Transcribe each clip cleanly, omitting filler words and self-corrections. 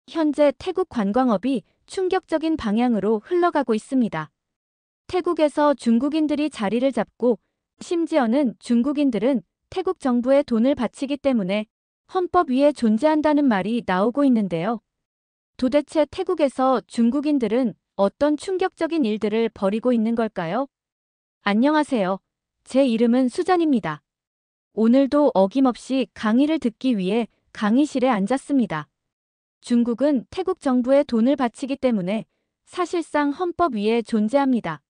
현재 태국 관광업이 충격적인 방향으로 흘러가고 있습니다. 태국에서 중국인들이 자리를 잡고 심지어는 중국인들은 태국 정부에 돈을 바치기 때문에 헌법 위에 존재한다는 말이 나오고 있는데요. 도대체 태국에서 중국인들은 어떤 충격적인 일들을 벌이고 있는 걸까요? 안녕하세요. 제 이름은 수잔입니다. 오늘도 어김없이 강의를 듣기 위해 강의실에 앉았습니다. 중국은 태국 정부에 돈을 바치기 때문에 사실상 헌법 위에 존재합니다.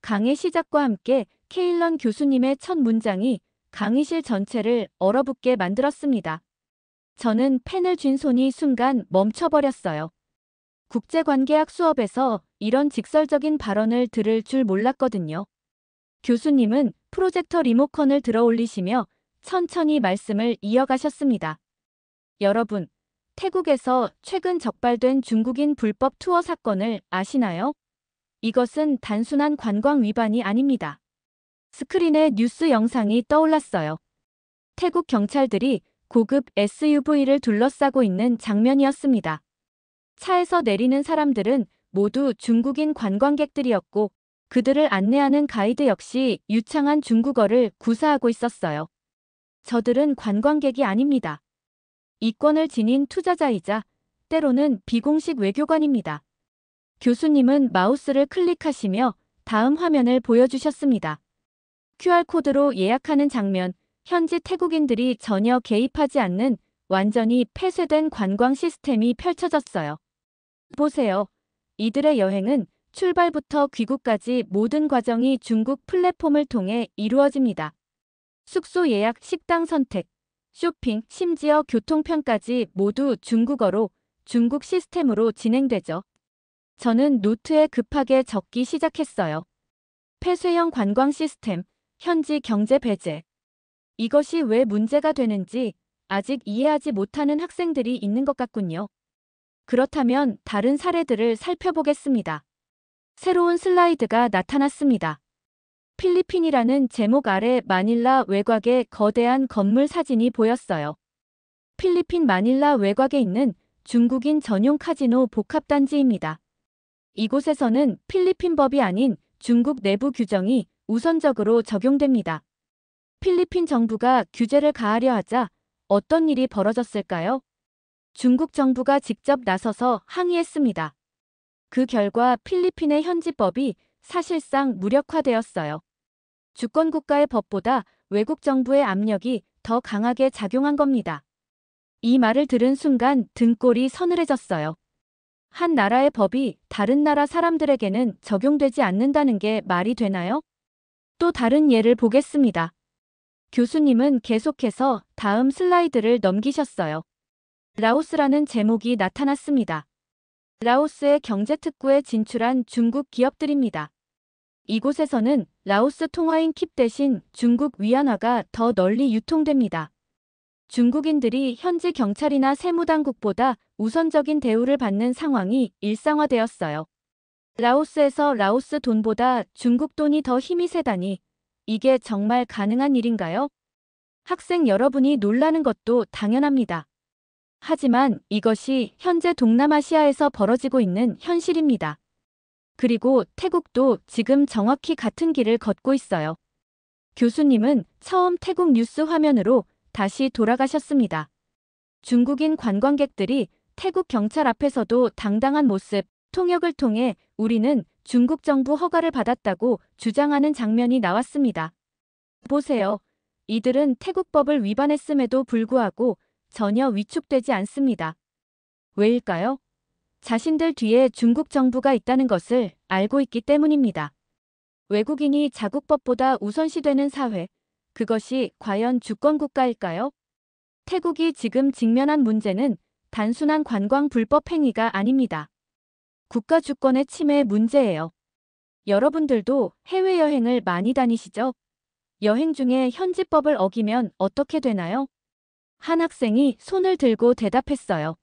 강의 시작과 함께 케일런 교수님의 첫 문장이 강의실 전체를 얼어붙게 만들었습니다. 저는 펜을 쥔 손이 순간 멈춰버렸어요. 국제관계학 수업에서 이런 직설적인 발언을 들을 줄 몰랐거든요. 교수님은 프로젝터 리모컨을 들어 올리시며 천천히 말씀을 이어가셨습니다. 여러분, 태국에서 최근 적발된 중국인 불법 투어 사건을 아시나요? 이것은 단순한 관광 위반이 아닙니다. 스크린에 뉴스 영상이 떠올랐어요. 태국 경찰들이 고급 SUV를 둘러싸고 있는 장면이었습니다. 차에서 내리는 사람들은 모두 중국인 관광객들이었고 그들을 안내하는 가이드 역시 유창한 중국어를 구사하고 있었어요. 저들은 관광객이 아닙니다. 이권을 지닌 투자자이자 때로는 비공식 외교관입니다. 교수님은 마우스를 클릭하시며 다음 화면을 보여주셨습니다. QR코드로 예약하는 장면, 현지 태국인들이 전혀 개입하지 않는 완전히 폐쇄된 관광 시스템이 펼쳐졌어요. 보세요. 이들의 여행은 출발부터 귀국까지 모든 과정이 중국 플랫폼을 통해 이루어집니다. 숙소 예약, 식당 선택, 쇼핑, 심지어 교통편까지 모두 중국어로 중국 시스템으로 진행되죠. 저는 노트에 급하게 적기 시작했어요. 폐쇄형 관광 시스템, 현지 경제 배제. 이것이 왜 문제가 되는지 아직 이해하지 못하는 학생들이 있는 것 같군요. 그렇다면 다른 사례들을 살펴보겠습니다. 새로운 슬라이드가 나타났습니다. 필리핀이라는 제목 아래 마닐라 외곽의 거대한 건물 사진이 보였어요. 필리핀 마닐라 외곽에 있는 중국인 전용 카지노 복합단지입니다. 이곳에서는 필리핀 법이 아닌 중국 내부 규정이 우선적으로 적용됩니다. 필리핀 정부가 규제를 가하려 하자 어떤 일이 벌어졌을까요? 중국 정부가 직접 나서서 항의했습니다. 그 결과 필리핀의 현지법이 사실상 무력화되었어요. 주권국가의 법보다 외국 정부의 압력이 더 강하게 작용한 겁니다. 이 말을 들은 순간 등골이 서늘해졌어요. 한 나라의 법이 다른 나라 사람들에게는 적용되지 않는다는 게 말이 되나요? 또 다른 예를 보겠습니다. 교수님은 계속해서 다음 슬라이드를 넘기셨어요. 라오스라는 제목이 나타났습니다. 라오스의 경제특구에 진출한 중국 기업들입니다. 이곳에서는 라오스 통화인 킵 대신 중국 위안화가 더 널리 유통됩니다. 중국인들이 현지 경찰이나 세무당국보다 우선적인 대우를 받는 상황이 일상화되었어요. 라오스에서 라오스 돈보다 중국 돈이 더 힘이 세다니 이게 정말 가능한 일인가요? 학생 여러분이 놀라는 것도 당연합니다. 하지만 이것이 현재 동남아시아에서 벌어지고 있는 현실입니다. 그리고 태국도 지금 정확히 같은 길을 걷고 있어요. 교수님은 처음 태국 뉴스 화면으로 다시 돌아가셨습니다. 중국인 관광객들이 태국 경찰 앞에서도 당당한 모습, 통역을 통해 우리는 중국 정부 허가를 받았다고 주장하는 장면이 나왔습니다. 보세요. 이들은 태국법을 위반했음에도 불구하고 전혀 위축되지 않습니다. 왜일까요? 자신들 뒤에 중국 정부가 있다는 것을 알고 있기 때문입니다. 외국인이 자국법보다 우선시되는 사회, 그것이 과연 주권국가일까요? 태국이 지금 직면한 문제는 단순한 관광 불법 행위가 아닙니다. 국가 주권의 침해 문제예요. 여러분들도 해외여행을 많이 다니시죠? 여행 중에 현지법을 어기면 어떻게 되나요? 한 학생이 손을 들고 대답했어요.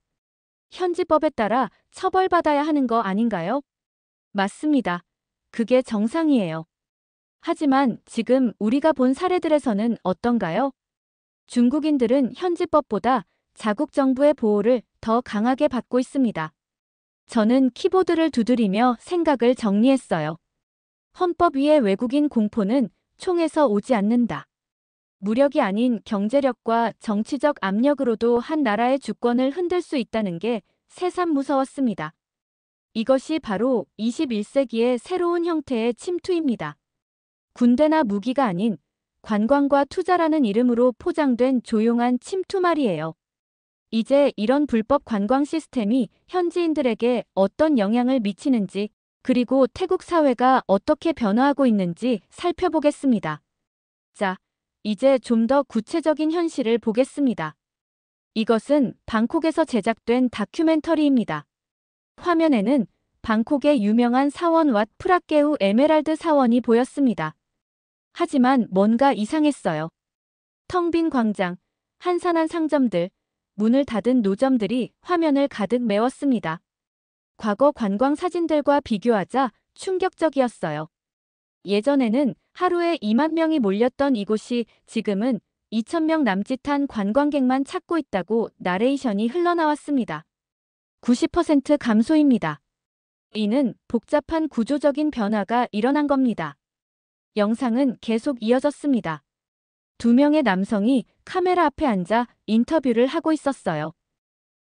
현지법에 따라 처벌받아야 하는 거 아닌가요? 맞습니다. 그게 정상이에요. 하지만 지금 우리가 본 사례들에서는 어떤가요? 중국인들은 현지법보다 자국 정부의 보호를 더 강하게 받고 있습니다. 저는 키보드를 두드리며 생각을 정리했어요. 헌법 위의 외국인 공포는 총에서 오지 않는다. 무력이 아닌 경제력과 정치적 압력으로도 한 나라의 주권을 흔들 수 있다는 게 새삼 무서웠습니다. 이것이 바로 21세기의 새로운 형태의 침투입니다. 군대나 무기가 아닌 관광과 투자라는 이름으로 포장된 조용한 침투 말이에요. 이제 이런 불법 관광 시스템이 현지인들에게 어떤 영향을 미치는지, 그리고 태국 사회가 어떻게 변화하고 있는지 살펴보겠습니다. 자, 이제 좀 더 구체적인 현실을 보겠습니다. 이것은 방콕에서 제작된 다큐멘터리입니다. 화면에는 방콕의 유명한 사원 왓 프라케우 에메랄드 사원이 보였습니다. 하지만 뭔가 이상했어요. 텅 빈 광장, 한산한 상점들, 문을 닫은 노점들이 화면을 가득 메웠습니다. 과거 관광 사진들과 비교하자 충격적이었어요. 예전에는 하루에 2만 명이 몰렸던 이곳이 지금은 2,000명 남짓한 관광객만 찾고 있다고 나레이션이 흘러나왔습니다. 90% 감소입니다. 이는 복잡한 구조적인 변화가 일어난 겁니다. 영상은 계속 이어졌습니다. 2명의 남성이 카메라 앞에 앉아 인터뷰를 하고 있었어요.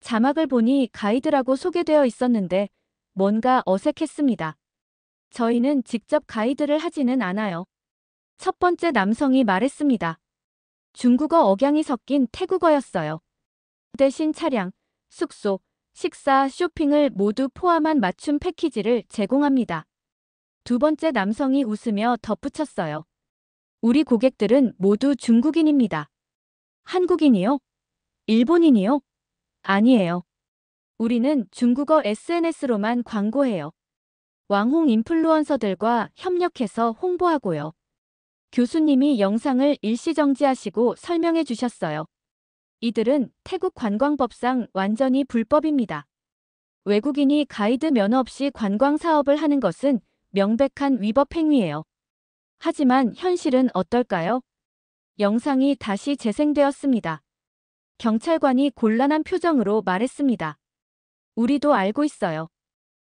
자막을 보니 가이드라고 소개되어 있었는데 뭔가 어색했습니다. 저희는 직접 가이드를 하지는 않아요. 첫 번째 남성이 말했습니다. 중국어 억양이 섞인 태국어였어요. 대신 차량, 숙소, 식사, 쇼핑을 모두 포함한 맞춤 패키지를 제공합니다. 두 번째 남성이 웃으며 덧붙였어요. 우리 고객들은 모두 중국인입니다. 한국인이요? 일본인이요? 아니에요. 우리는 중국어 SNS로만 광고해요. 왕홍 인플루언서들과 협력해서 홍보하고요. 교수님이 영상을 일시정지하시고 설명해 주셨어요. 이들은 태국 관광법상 완전히 불법입니다. 외국인이 가이드 면허 없이 관광 사업을 하는 것은 명백한 위법 행위예요. 하지만 현실은 어떨까요? 영상이 다시 재생되었습니다. 경찰관이 곤란한 표정으로 말했습니다. 우리도 알고 있어요.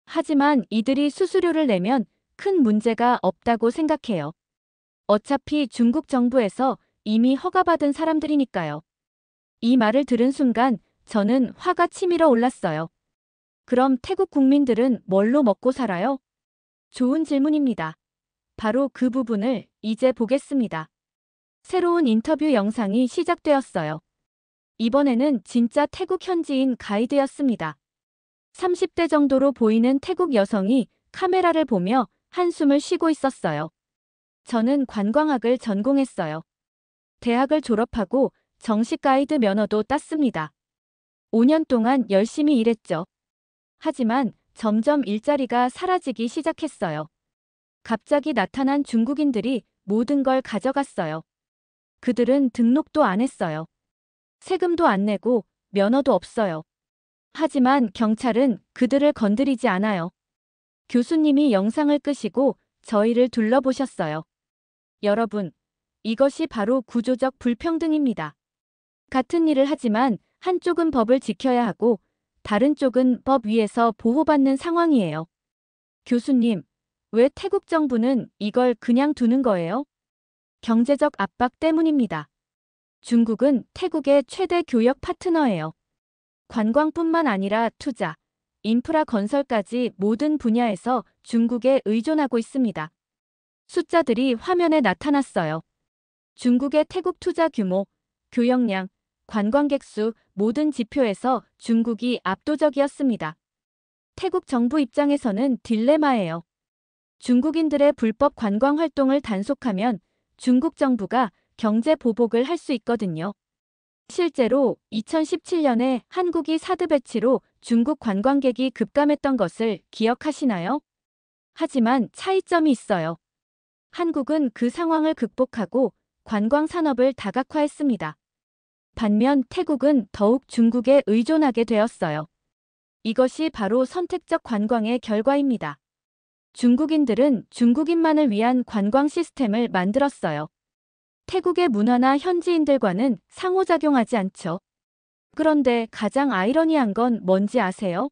하지만 이들이 수수료를 내면 큰 문제가 없다고 생각해요. 어차피 중국 정부에서 이미 허가받은 사람들이니까요. 이 말을 들은 순간 저는 화가 치밀어 올랐어요. 그럼 태국 국민들은 뭘로 먹고 살아요? 좋은 질문입니다. 바로 그 부분을 이제 보겠습니다. 새로운 인터뷰 영상이 시작되었어요. 이번에는 진짜 태국 현지인 가이드였습니다. 30대 정도로 보이는 태국 여성이 카메라를 보며 한숨을 쉬고 있었어요. 저는 관광학을 전공했어요. 대학을 졸업하고 정식 가이드 면허도 땄습니다. 5년 동안 열심히 일했죠. 하지만 점점 일자리가 사라지기 시작했어요. 갑자기 나타난 중국인들이 모든 걸 가져갔어요. 그들은 등록도 안 했어요. 세금도 안 내고 면허도 없어요. 하지만 경찰은 그들을 건드리지 않아요. 교수님이 영상을 끄시고 저희를 둘러보셨어요. 여러분, 이것이 바로 구조적 불평등입니다. 같은 일을 하지만 한쪽은 법을 지켜야 하고 다른 쪽은 법 위에서 보호받는 상황이에요. 교수님, 왜 태국 정부는 이걸 그냥 두는 거예요? 경제적 압박 때문입니다. 중국은 태국의 최대 교역 파트너예요. 관광뿐만 아니라 투자, 인프라 건설까지 모든 분야에서 중국에 의존하고 있습니다. 숫자들이 화면에 나타났어요. 중국의 태국 투자 규모, 교역량, 관광객 수 모든 지표에서 중국이 압도적이었습니다. 태국 정부 입장에서는 딜레마예요. 중국인들의 불법 관광 활동을 단속하면 중국 정부가 경제 보복을 할 수 있거든요. 실제로 2017년에 한국이 사드 배치로 중국 관광객이 급감했던 것을 기억하시나요? 하지만 차이점이 있어요. 한국은 그 상황을 극복하고 관광 산업을 다각화했습니다. 반면 태국은 더욱 중국에 의존하게 되었어요. 이것이 바로 선택적 관광의 결과입니다. 중국인들은 중국인만을 위한 관광 시스템을 만들었어요. 태국의 문화나 현지인들과는 상호작용하지 않죠. 그런데 가장 아이러니한 건 뭔지 아세요?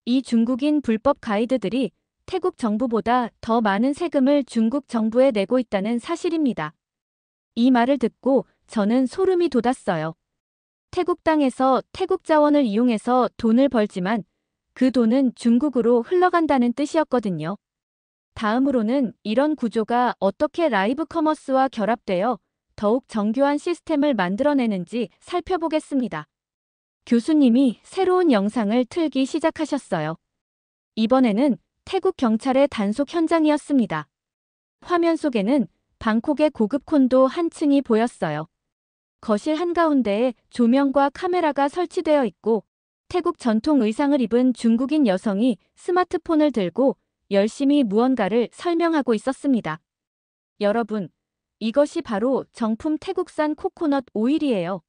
이 중국인 불법 가이드들이 태국 정부보다 더 많은 세금을 중국 정부에 내고 있다는 사실입니다. 이 말을 듣고 저는 소름이 돋았어요. 태국 땅에서 태국 자원을 이용해서 돈을 벌지만 그 돈은 중국으로 흘러간다는 뜻이었거든요. 다음으로는 이런 구조가 어떻게 라이브 커머스와 결합되어 더욱 정교한 시스템을 만들어내는지 살펴보겠습니다. 교수님이 새로운 영상을 틀기 시작하셨어요. 이번에는 태국 경찰의 단속 현장이었습니다. 화면 속에는 방콕의 고급 콘도 한 층이 보였어요. 거실 한가운데에 조명과 카메라가 설치되어 있고 태국 전통 의상을 입은 중국인 여성이 스마트폰을 들고 열심히 무언가를 설명하고 있었습니다. 여러분, 이것이 바로 정품 태국산 코코넛 오일이에요.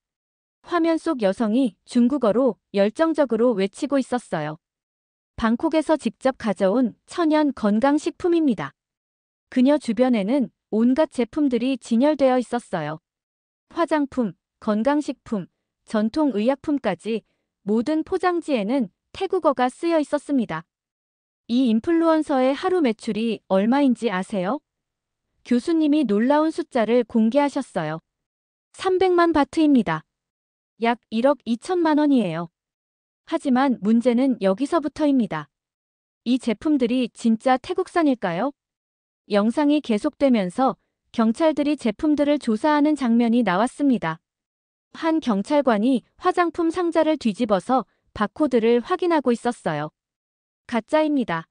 화면 속 여성이 중국어로 열정적으로 외치고 있었어요. 방콕에서 직접 가져온 천연 건강식품입니다. 그녀 주변에는 온갖 제품들이 진열되어 있었어요. 화장품, 건강식품, 전통 의약품까지 모든 포장지에는 태국어가 쓰여 있었습니다. 이 인플루언서의 하루 매출이 얼마인지 아세요? 교수님이 놀라운 숫자를 공개하셨어요. 300만 바트입니다. 약 1억 2천만 원이에요. 하지만 문제는 여기서부터입니다. 이 제품들이 진짜 태국산일까요? 영상이 계속되면서 경찰들이 제품들을 조사하는 장면이 나왔습니다. 한 경찰관이 화장품 상자를 뒤집어서 바코드를 확인하고 있었어요. 가짜입니다.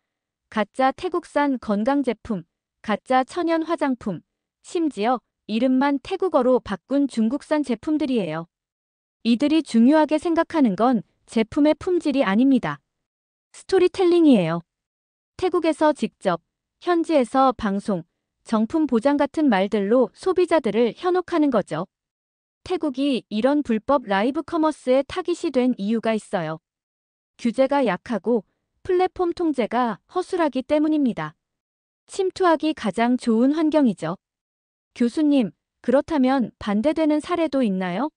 가짜 태국산 건강제품, 가짜 천연 화장품, 심지어 이름만 태국어로 바꾼 중국산 제품들이에요. 이들이 중요하게 생각하는 건 제품의 품질이 아닙니다. 스토리텔링이에요. 태국에서 직접, 현지에서 방송, 정품 보장 같은 말들로 소비자들을 현혹하는 거죠. 태국이 이런 불법 라이브 커머스에 타깃이 된 이유가 있어요. 규제가 약하고 플랫폼 통제가 허술하기 때문입니다. 침투하기 가장 좋은 환경이죠. 교수님, 그렇다면 반대되는 사례도 있나요?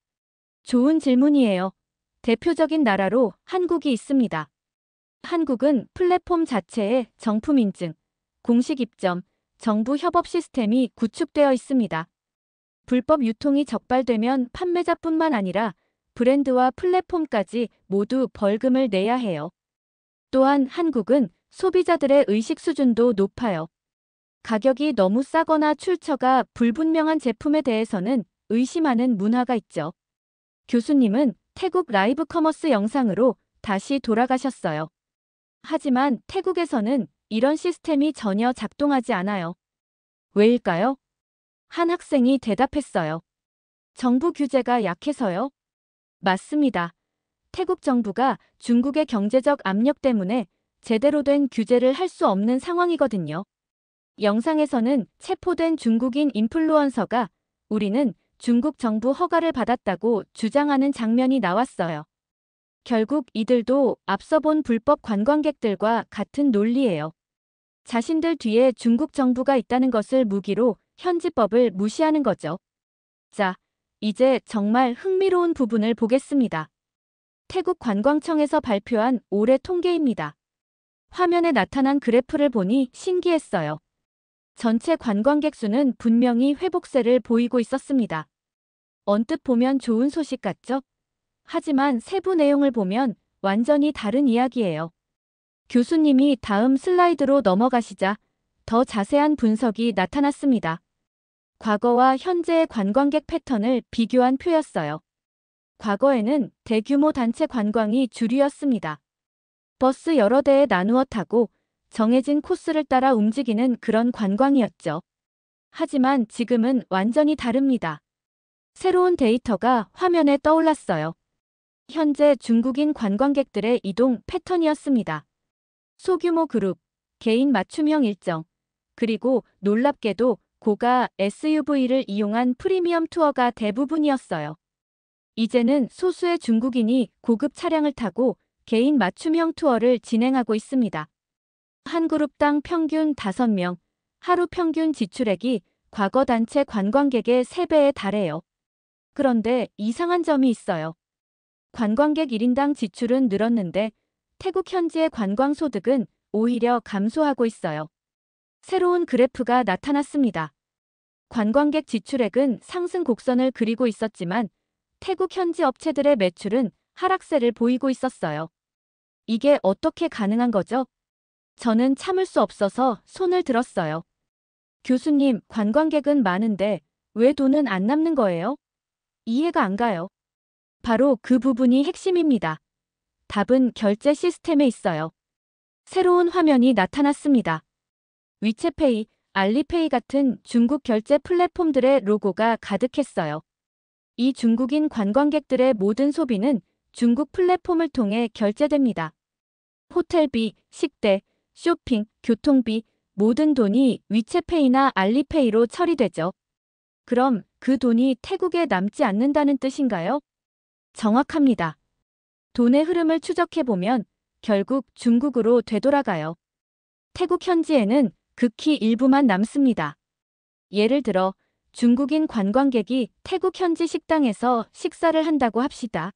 좋은 질문이에요. 대표적인 나라로 한국이 있습니다. 한국은 플랫폼 자체에 정품 인증, 공식 입점, 정부 협업 시스템이 구축되어 있습니다. 불법 유통이 적발되면 판매자뿐만 아니라 브랜드와 플랫폼까지 모두 벌금을 내야 해요. 또한 한국은 소비자들의 의식 수준도 높아요. 가격이 너무 싸거나 출처가 불분명한 제품에 대해서는 의심하는 문화가 있죠. 교수님은 태국 라이브 커머스 영상으로 다시 돌아가셨어요. 하지만 태국에서는 이런 시스템이 전혀 작동하지 않아요. 왜일까요? 한 학생이 대답했어요. 정부 규제가 약해서요? 맞습니다. 태국 정부가 중국의 경제적 압력 때문에 제대로 된 규제를 할 수 없는 상황이거든요. 영상에서는 체포된 중국인 인플루언서가 우리는 중국 정부 허가를 받았다고 주장하는 장면이 나왔어요. 결국 이들도 앞서 본 불법 관광객들과 같은 논리예요. 자신들 뒤에 중국 정부가 있다는 것을 무기로 현지법을 무시하는 거죠. 자, 이제 정말 흥미로운 부분을 보겠습니다. 태국 관광청에서 발표한 올해 통계입니다. 화면에 나타난 그래프를 보니 신기했어요. 전체 관광객 수는 분명히 회복세를 보이고 있었습니다. 언뜻 보면 좋은 소식 같죠? 하지만 세부 내용을 보면 완전히 다른 이야기예요. 교수님이 다음 슬라이드로 넘어가시자 더 자세한 분석이 나타났습니다. 과거와 현재의 관광객 패턴을 비교한 표였어요. 과거에는 대규모 단체 관광이 주류였습니다. 버스 여러 대에 나누어 타고 정해진 코스를 따라 움직이는 그런 관광이었죠. 하지만 지금은 완전히 다릅니다. 새로운 데이터가 화면에 떠올랐어요. 현재 중국인 관광객들의 이동 패턴이었습니다. 소규모 그룹, 개인 맞춤형 일정, 그리고 놀랍게도 고가 SUV를 이용한 프리미엄 투어가 대부분이었어요. 이제는 소수의 중국인이 고급 차량을 타고 개인 맞춤형 투어를 진행하고 있습니다. 한 그룹당 평균 5명, 하루 평균 지출액이 과거 단체 관광객의 3배에 달해요. 그런데 이상한 점이 있어요. 관광객 1인당 지출은 늘었는데 태국 현지의 관광 소득은 오히려 감소하고 있어요. 새로운 그래프가 나타났습니다. 관광객 지출액은 상승 곡선을 그리고 있었지만 태국 현지 업체들의 매출은 하락세를 보이고 있었어요. 이게 어떻게 가능한 거죠? 저는 참을 수 없어서 손을 들었어요. 교수님, 관광객은 많은데 왜 돈은 안 남는 거예요? 이해가 안 가요. 바로 그 부분이 핵심입니다. 답은 결제 시스템에 있어요. 새로운 화면이 나타났습니다. 위챗페이, 알리페이 같은 중국 결제 플랫폼들의 로고가 가득했어요. 이 중국인 관광객들의 모든 소비는 중국 플랫폼을 통해 결제됩니다. 호텔비, 식대, 쇼핑, 교통비, 모든 돈이 위챗페이나 알리페이로 처리되죠. 그럼 그 돈이 태국에 남지 않는다는 뜻인가요? 정확합니다. 돈의 흐름을 추적해보면 결국 중국으로 되돌아가요. 태국 현지에는 극히 일부만 남습니다. 예를 들어 중국인 관광객이 태국 현지 식당에서 식사를 한다고 합시다.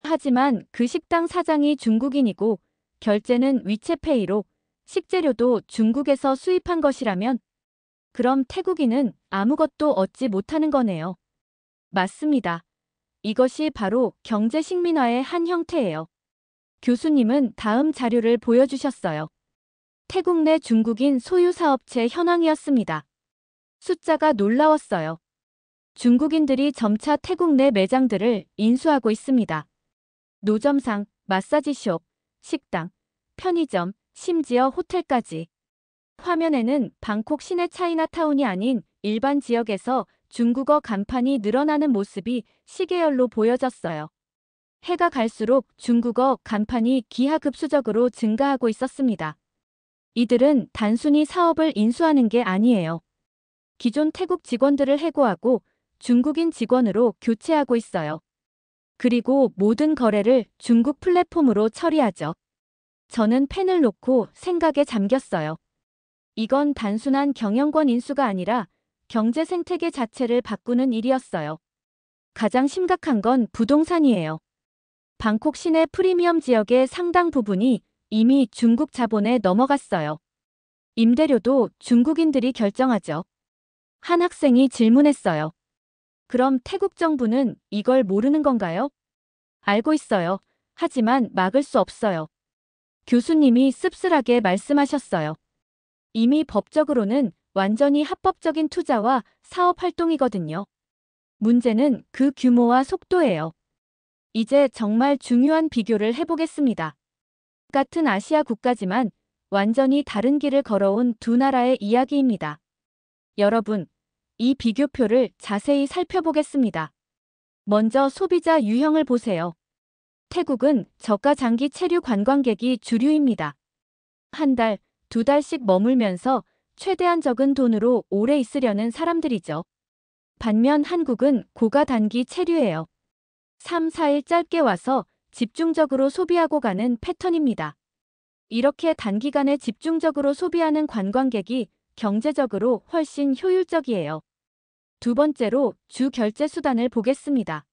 하지만 그 식당 사장이 중국인이고 결제는 위챗페이로 식재료도 중국에서 수입한 것이라면 그럼 태국인은 아무것도 얻지 못하는 거네요. 맞습니다. 이것이 바로 경제 식민화의 한 형태예요. 교수님은 다음 자료를 보여주셨어요. 태국 내 중국인 소유 사업체 현황이었습니다. 숫자가 놀라웠어요. 중국인들이 점차 태국 내 매장들을 인수하고 있습니다. 노점상, 마사지숍, 식당, 편의점, 심지어 호텔까지. 화면에는 방콕 시내 차이나타운이 아닌 일반 지역에서 중국어 간판이 늘어나는 모습이 시계열로 보여졌어요. 해가 갈수록 중국어 간판이 기하급수적으로 증가하고 있었습니다. 이들은 단순히 사업을 인수하는 게 아니에요. 기존 태국 직원들을 해고하고 중국인 직원으로 교체하고 있어요. 그리고 모든 거래를 중국 플랫폼으로 처리하죠. 저는 펜을 놓고 생각에 잠겼어요. 이건 단순한 경영권 인수가 아니라 경제 생태계 자체를 바꾸는 일이었어요. 가장 심각한 건 부동산이에요. 방콕 시내 프리미엄 지역의 상당 부분이 이미 중국 자본에 넘어갔어요. 임대료도 중국인들이 결정하죠. 한 학생이 질문했어요. 그럼 태국 정부는 이걸 모르는 건가요? 알고 있어요. 하지만 막을 수 없어요. 교수님이 씁쓸하게 말씀하셨어요. 이미 법적으로는 완전히 합법적인 투자와 사업 활동이거든요. 문제는 그 규모와 속도예요. 이제 정말 중요한 비교를 해보겠습니다. 같은 아시아 국가지만 완전히 다른 길을 걸어온 두 나라의 이야기입니다. 여러분, 이 비교표를 자세히 살펴보겠습니다. 먼저 소비자 유형을 보세요. 태국은 저가 장기 체류 관광객이 주류입니다. 한 달, 두 달씩 머물면서 최대한 적은 돈으로 오래 있으려는 사람들이죠. 반면 한국은 고가 단기 체류예요. 3, 4일 짧게 와서 집중적으로 소비하고 가는 패턴입니다. 이렇게 단기간에 집중적으로 소비하는 관광객이 경제적으로 훨씬 효율적이에요. 두 번째로 주 결제 수단을 보겠습니다.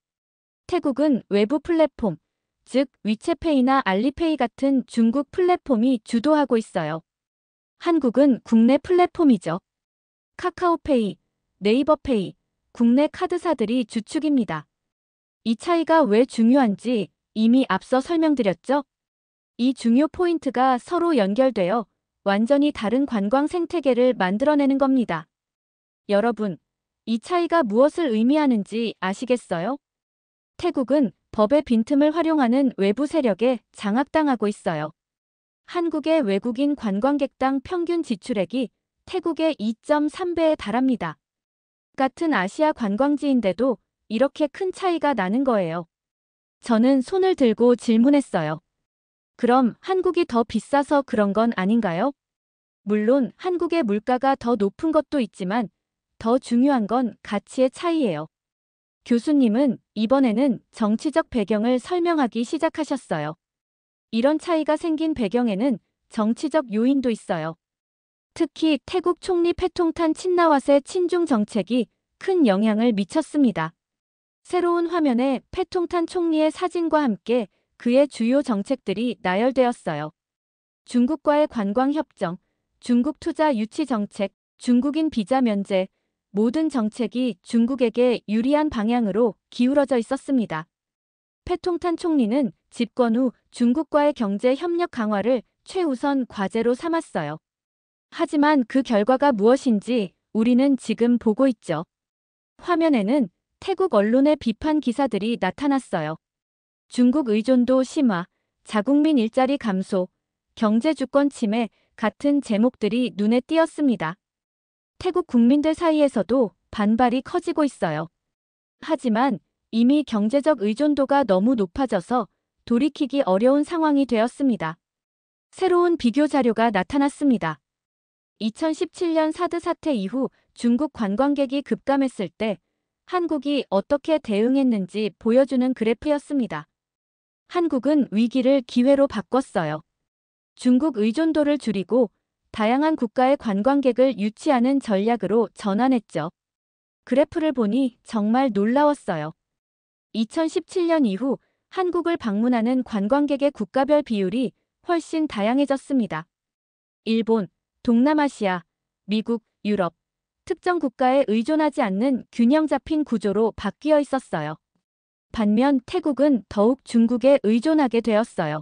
태국은 외부 플랫폼, 즉 위챗페이나 알리페이 같은 중국 플랫폼이 주도하고 있어요. 한국은 국내 플랫폼이죠. 카카오페이, 네이버페이, 국내 카드사들이 주축입니다. 이 차이가 왜 중요한지 이미 앞서 설명드렸죠? 이 중요 포인트가 서로 연결되어 완전히 다른 관광 생태계를 만들어내는 겁니다. 여러분, 이 차이가 무엇을 의미하는지 아시겠어요? 태국은 법의 빈틈을 활용하는 외부 세력에 장악당하고 있어요. 한국의 외국인 관광객당 평균 지출액이 태국의 2.3배에 달합니다. 같은 아시아 관광지인데도 이렇게 큰 차이가 나는 거예요. 저는 손을 들고 질문했어요. 그럼 한국이 더 비싸서 그런 건 아닌가요? 물론 한국의 물가가 더 높은 것도 있지만 더 중요한 건 가치의 차이예요. 교수님은 이번에는 정치적 배경을 설명하기 시작하셨어요. 이런 차이가 생긴 배경에는 정치적 요인도 있어요. 특히 태국 총리 패통탄 친나왓의 친중 정책이 큰 영향을 미쳤습니다. 새로운 화면에 패통탄 총리의 사진과 함께 그의 주요 정책들이 나열되었어요. 중국과의 관광협정, 중국 투자 유치 정책, 중국인 비자 면제, 모든 정책이 중국에게 유리한 방향으로 기울어져 있었습니다. 패통탄 총리는 집권 후 중국과의 경제 협력 강화를 최우선 과제로 삼았어요. 하지만 그 결과가 무엇인지 우리는 지금 보고 있죠. 화면에는 태국 언론의 비판 기사들이 나타났어요. 중국 의존도 심화, 자국민 일자리 감소, 경제 주권 침해 같은 제목들이 눈에 띄었습니다. 태국 국민들 사이에서도 반발이 커지고 있어요. 하지만 이미 경제적 의존도가 너무 높아져서 돌이키기 어려운 상황이 되었습니다. 새로운 비교 자료가 나타났습니다. 2017년 사드 사태 이후 중국 관광객이 급감했을 때 한국이 어떻게 대응했는지 보여주는 그래프였습니다. 한국은 위기를 기회로 바꿨어요. 중국 의존도를 줄이고 다양한 국가의 관광객을 유치하는 전략으로 전환했죠. 그래프를 보니 정말 놀라웠어요. 2017년 이후 한국을 방문하는 관광객의 국가별 비율이 훨씬 다양해졌습니다. 일본, 동남아시아, 미국, 유럽, 특정 국가에 의존하지 않는 균형 잡힌 구조로 바뀌어 있었어요. 반면 태국은 더욱 중국에 의존하게 되었어요.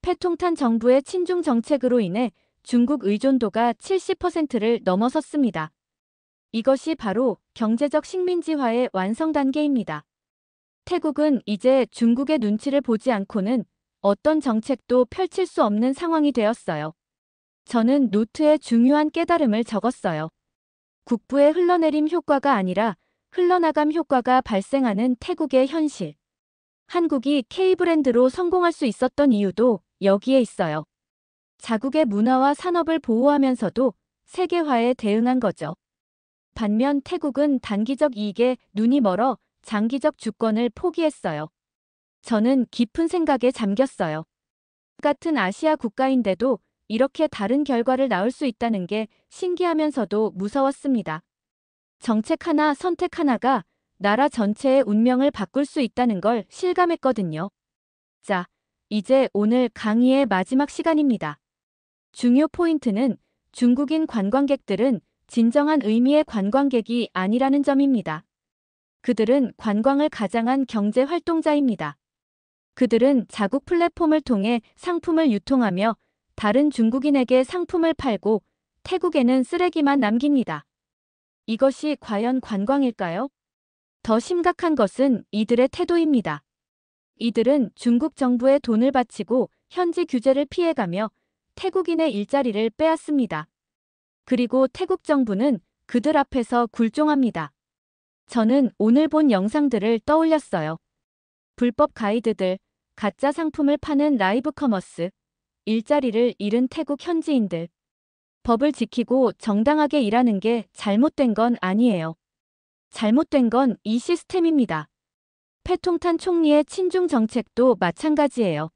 패통탄 정부의 친중 정책으로 인해 중국 의존도가 70%를 넘어섰습니다. 이것이 바로 경제적 식민지화의 완성 단계입니다. 태국은 이제 중국의 눈치를 보지 않고는 어떤 정책도 펼칠 수 없는 상황이 되었어요. 저는 노트에 중요한 깨달음을 적었어요. 국부의 흘러내림 효과가 아니라 흘러나감 효과가 발생하는 태국의 현실. 한국이 K브랜드로 성공할 수 있었던 이유도 여기에 있어요. 자국의 문화와 산업을 보호하면서도 세계화에 대응한 거죠. 반면 태국은 단기적 이익에 눈이 멀어 장기적 주권을 포기했어요. 저는 깊은 생각에 잠겼어요. 같은 아시아 국가인데도 이렇게 다른 결과를 낳을 수 있다는 게 신기하면서도 무서웠습니다. 정책 하나, 선택 하나가 나라 전체의 운명을 바꿀 수 있다는 걸 실감했거든요. 자, 이제 오늘 강의의 마지막 시간입니다. 중요 포인트는 중국인 관광객들은 진정한 의미의 관광객이 아니라는 점입니다. 그들은 관광을 가장한 경제 활동자입니다. 그들은 자국 플랫폼을 통해 상품을 유통하며 다른 중국인에게 상품을 팔고 태국에는 쓰레기만 남깁니다. 이것이 과연 관광일까요? 더 심각한 것은 이들의 태도입니다. 이들은 중국 정부에 돈을 바치고 현지 규제를 피해가며 태국인의 일자리를 빼앗습니다. 그리고 태국 정부는 그들 앞에서 굴종합니다. 저는 오늘 본 영상들을 떠올렸어요. 불법 가이드들, 가짜 상품을 파는 라이브 커머스, 일자리를 잃은 태국 현지인들. 법을 지키고 정당하게 일하는 게 잘못된 건 아니에요. 잘못된 건 이 시스템입니다. 패통탄 총리의 친중 정책도 마찬가지예요.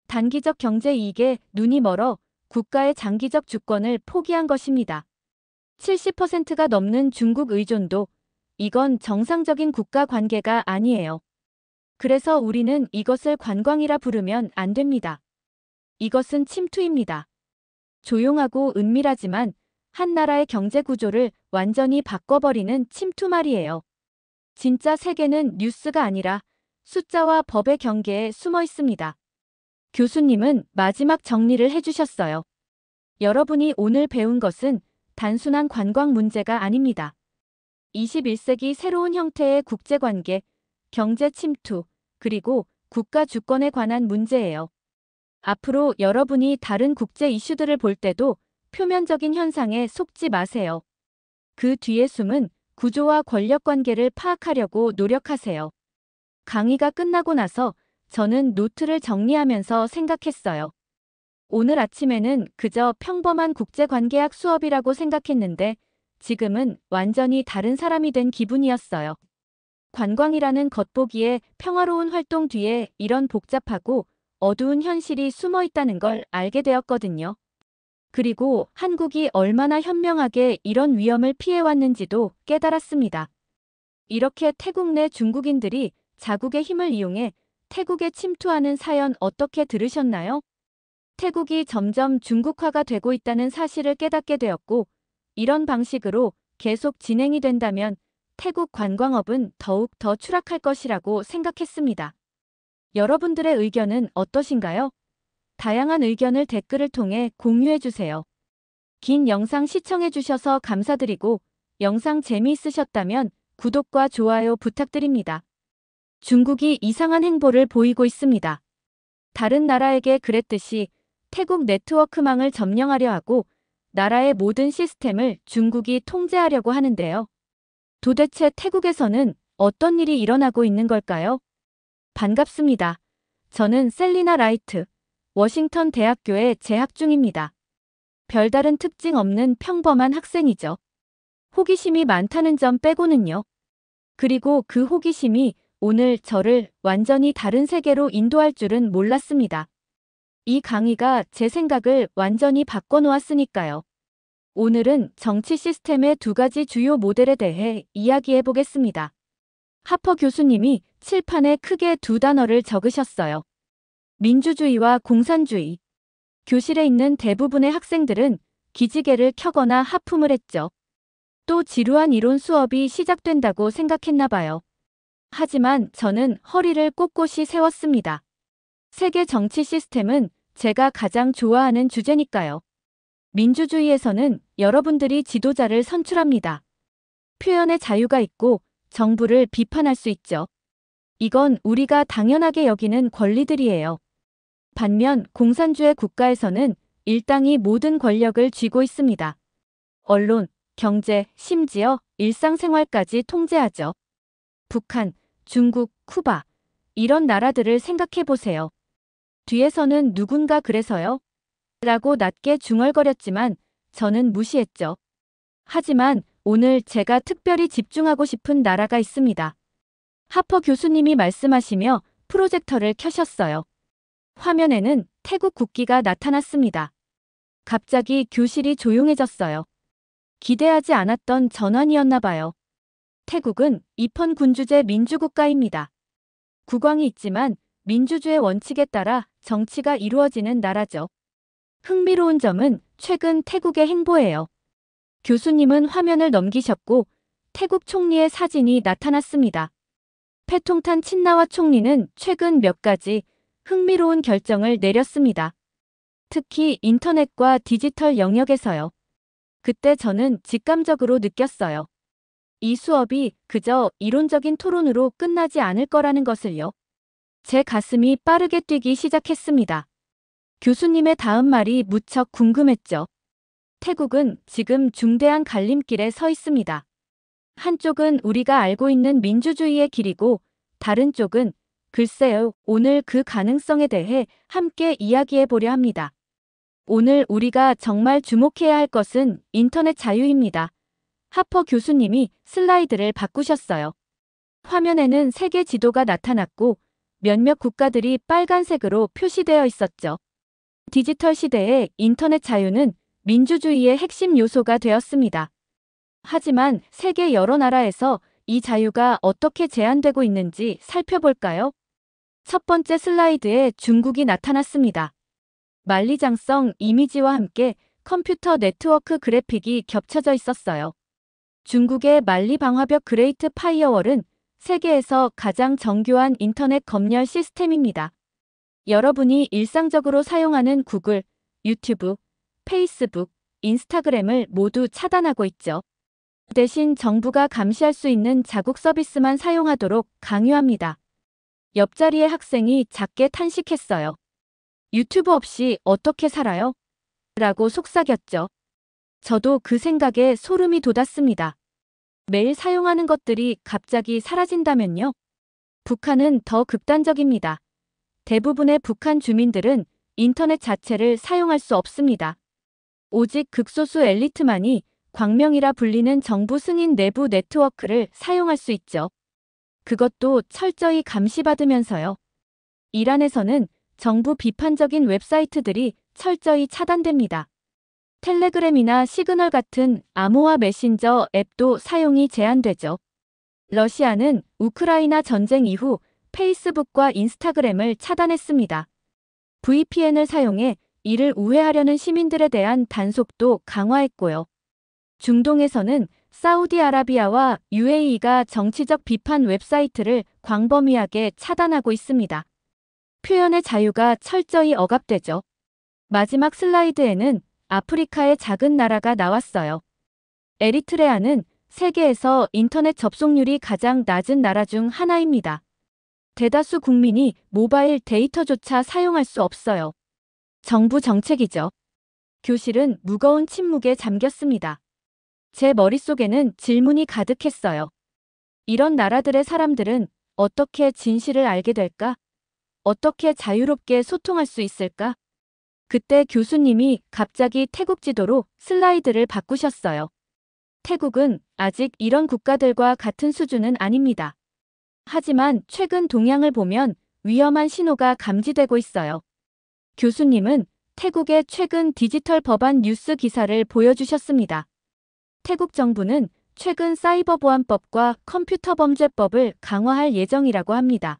단기적 경제 이익에 눈이 멀어 국가의 장기적 주권을 포기한 것입니다. 70%가 넘는 중국 의존도, 이건 정상적인 국가 관계가 아니에요. 그래서 우리는 이것을 관광이라 부르면 안 됩니다. 이것은 침투입니다. 조용하고 은밀하지만 한 나라의 경제 구조를 완전히 바꿔버리는 침투 말이에요. 진짜 세계는 뉴스가 아니라 숫자와 법의 경계에 숨어 있습니다. 교수님은 마지막 정리를 해주셨어요. 여러분이 오늘 배운 것은 단순한 관광 문제가 아닙니다. 21세기 새로운 형태의 국제관계, 경제 침투, 그리고 국가 주권에 관한 문제예요. 앞으로 여러분이 다른 국제 이슈들을 볼 때도 표면적인 현상에 속지 마세요. 그 뒤에 숨은 구조와 권력 관계를 파악하려고 노력하세요. 강의가 끝나고 나서 저는 노트를 정리하면서 생각했어요. 오늘 아침에는 그저 평범한 국제관계학 수업이라고 생각했는데 지금은 완전히 다른 사람이 된 기분이었어요. 관광이라는 겉보기에 평화로운 활동 뒤에 이런 복잡하고 어두운 현실이 숨어 있다는 걸 알게 되었거든요. 그리고 한국이 얼마나 현명하게 이런 위험을 피해왔는지도 깨달았습니다. 이렇게 태국 내 중국인들이 자국의 힘을 이용해 태국에 침투하는 사연 어떻게 들으셨나요? 태국이 점점 중국화가 되고 있다는 사실을 깨닫게 되었고, 이런 방식으로 계속 진행이 된다면 태국 관광업은 더욱 더 추락할 것이라고 생각했습니다. 여러분들의 의견은 어떠신가요? 다양한 의견을 댓글을 통해 공유해주세요. 긴 영상 시청해주셔서 감사드리고, 영상 재미있으셨다면 구독과 좋아요 부탁드립니다. 중국이 이상한 행보를 보이고 있습니다. 다른 나라에게 그랬듯이 태국 네트워크망을 점령하려 하고 나라의 모든 시스템을 중국이 통제하려고 하는데요. 도대체 태국에서는 어떤 일이 일어나고 있는 걸까요? 반갑습니다. 저는 셀리나 라이트, 워싱턴 대학교에 재학 중입니다. 별다른 특징 없는 평범한 학생이죠. 호기심이 많다는 점 빼고는요. 그리고 그 호기심이 오늘 저를 완전히 다른 세계로 인도할 줄은 몰랐습니다. 이 강의가 제 생각을 완전히 바꿔놓았으니까요. 오늘은 정치 시스템의 두 가지 주요 모델에 대해 이야기해 보겠습니다. 하퍼 교수님이 칠판에 크게 두 단어를 적으셨어요. 민주주의와 공산주의. 교실에 있는 대부분의 학생들은 기지개를 켜거나 하품을 했죠. 또 지루한 이론 수업이 시작된다고 생각했나 봐요. 하지만 저는 허리를 꼿꼿이 세웠습니다. 세계 정치 시스템은 제가 가장 좋아하는 주제니까요. 민주주의에서는 여러분들이 지도자를 선출합니다. 표현의 자유가 있고 정부를 비판할 수 있죠. 이건 우리가 당연하게 여기는 권리들이에요. 반면 공산주의 국가에서는 일당이 모든 권력을 쥐고 있습니다. 언론, 경제, 심지어 일상생활까지 통제하죠. 북한, 중국, 쿠바, 이런 나라들을 생각해 보세요. 뒤에서는 누군가 그래서요? 라고 낮게 중얼거렸지만 저는 무시했죠. 하지만 오늘 제가 특별히 집중하고 싶은 나라가 있습니다. 하퍼 교수님이 말씀하시며 프로젝터를 켜셨어요. 화면에는 태국 국기가 나타났습니다. 갑자기 교실이 조용해졌어요. 기대하지 않았던 전환이었나 봐요. 태국은 입헌군주제 민주국가입니다. 국왕이 있지만 민주주의 원칙에 따라 정치가 이루어지는 나라죠. 흥미로운 점은 최근 태국의 행보예요. 교수님은 화면을 넘기셨고 태국 총리의 사진이 나타났습니다. 패통탄 친나와 총리는 최근 몇 가지 흥미로운 결정을 내렸습니다. 특히 인터넷과 디지털 영역에서요. 그때 저는 직감적으로 느꼈어요. 이 수업이 그저 이론적인 토론으로 끝나지 않을 거라는 것을요. 제 가슴이 빠르게 뛰기 시작했습니다. 교수님의 다음 말이 무척 궁금했죠. 태국은 지금 중대한 갈림길에 서 있습니다. 한쪽은 우리가 알고 있는 민주주의의 길이고 다른 쪽은 글쎄요, 오늘 그 가능성에 대해 함께 이야기해 보려 합니다. 오늘 우리가 정말 주목해야 할 것은 인터넷 자유입니다. 하퍼 교수님이 슬라이드를 바꾸셨어요. 화면에는 세계 지도가 나타났고 몇몇 국가들이 빨간색으로 표시되어 있었죠. 디지털 시대의 인터넷 자유는 민주주의의 핵심 요소가 되었습니다. 하지만 세계 여러 나라에서 이 자유가 어떻게 제한되고 있는지 살펴볼까요? 첫 번째 슬라이드에 중국이 나타났습니다. 만리장성 이미지와 함께 컴퓨터 네트워크 그래픽이 겹쳐져 있었어요. 중국의 만리방화벽 그레이트 파이어월은 세계에서 가장 정교한 인터넷 검열 시스템입니다. 여러분이 일상적으로 사용하는 구글, 유튜브, 페이스북, 인스타그램을 모두 차단하고 있죠. 대신 정부가 감시할 수 있는 자국 서비스만 사용하도록 강요합니다. 옆자리의 학생이 작게 탄식했어요. 유튜브 없이 어떻게 살아요? 라고 속삭였죠. 저도 그 생각에 소름이 돋았습니다. 매일 사용하는 것들이 갑자기 사라진다면요? 북한은 더 극단적입니다. 대부분의 북한 주민들은 인터넷 자체를 사용할 수 없습니다. 오직 극소수 엘리트만이 광명이라 불리는 정부 승인 내부 네트워크를 사용할 수 있죠. 그것도 철저히 감시받으면서요. 이란에서는 정부 비판적인 웹사이트들이 철저히 차단됩니다. 텔레그램이나 시그널 같은 암호화 메신저 앱도 사용이 제한되죠. 러시아는 우크라이나 전쟁 이후 페이스북과 인스타그램을 차단했습니다. VPN을 사용해 이를 우회하려는 시민들에 대한 단속도 강화했고요. 중동에서는 사우디아라비아와 UAE가 정치적 비판 웹사이트를 광범위하게 차단하고 있습니다. 표현의 자유가 철저히 억압되죠. 마지막 슬라이드에는 아프리카의 작은 나라가 나왔어요. 에리트레아는 세계에서 인터넷 접속률이 가장 낮은 나라 중 하나입니다. 대다수 국민이 모바일 데이터조차 사용할 수 없어요. 정부 정책이죠. 교실은 무거운 침묵에 잠겼습니다. 제 머릿속에는 질문이 가득했어요. 이런 나라들의 사람들은 어떻게 진실을 알게 될까? 어떻게 자유롭게 소통할 수 있을까? 그때 교수님이 갑자기 태국 지도로 슬라이드를 바꾸셨어요. 태국은 아직 이런 국가들과 같은 수준은 아닙니다. 하지만 최근 동향을 보면 위험한 신호가 감지되고 있어요. 교수님은 태국의 최근 디지털 법안 뉴스 기사를 보여주셨습니다. 태국 정부는 최근 사이버보안법과 컴퓨터범죄법을 강화할 예정이라고 합니다.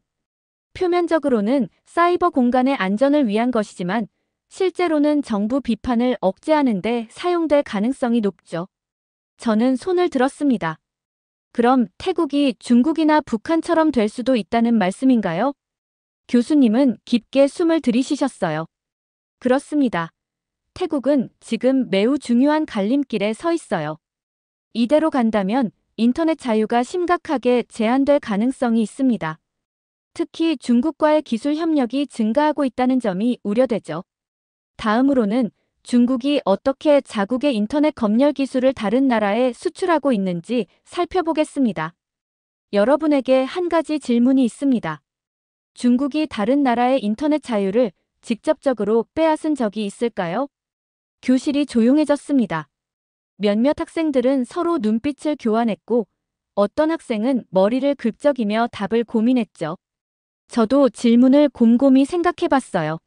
표면적으로는 사이버 공간의 안전을 위한 것이지만 실제로는 정부 비판을 억제하는 데 사용될 가능성이 높죠. 저는 손을 들었습니다. 그럼 태국이 중국이나 북한처럼 될 수도 있다는 말씀인가요? 교수님은 깊게 숨을 들이쉬셨어요. 그렇습니다. 태국은 지금 매우 중요한 갈림길에 서 있어요. 이대로 간다면 인터넷 자유가 심각하게 제한될 가능성이 있습니다. 특히 중국과의 기술 협력이 증가하고 있다는 점이 우려되죠. 다음으로는 중국이 어떻게 자국의 인터넷 검열 기술을 다른 나라에 수출하고 있는지 살펴보겠습니다. 여러분에게 한 가지 질문이 있습니다. 중국이 다른 나라의 인터넷 자유를 직접적으로 빼앗은 적이 있을까요? 교실이 조용해졌습니다. 몇몇 학생들은 서로 눈빛을 교환했고 어떤 학생은 머리를 긁적이며 답을 고민했죠. 저도 질문을 곰곰이 생각해봤어요.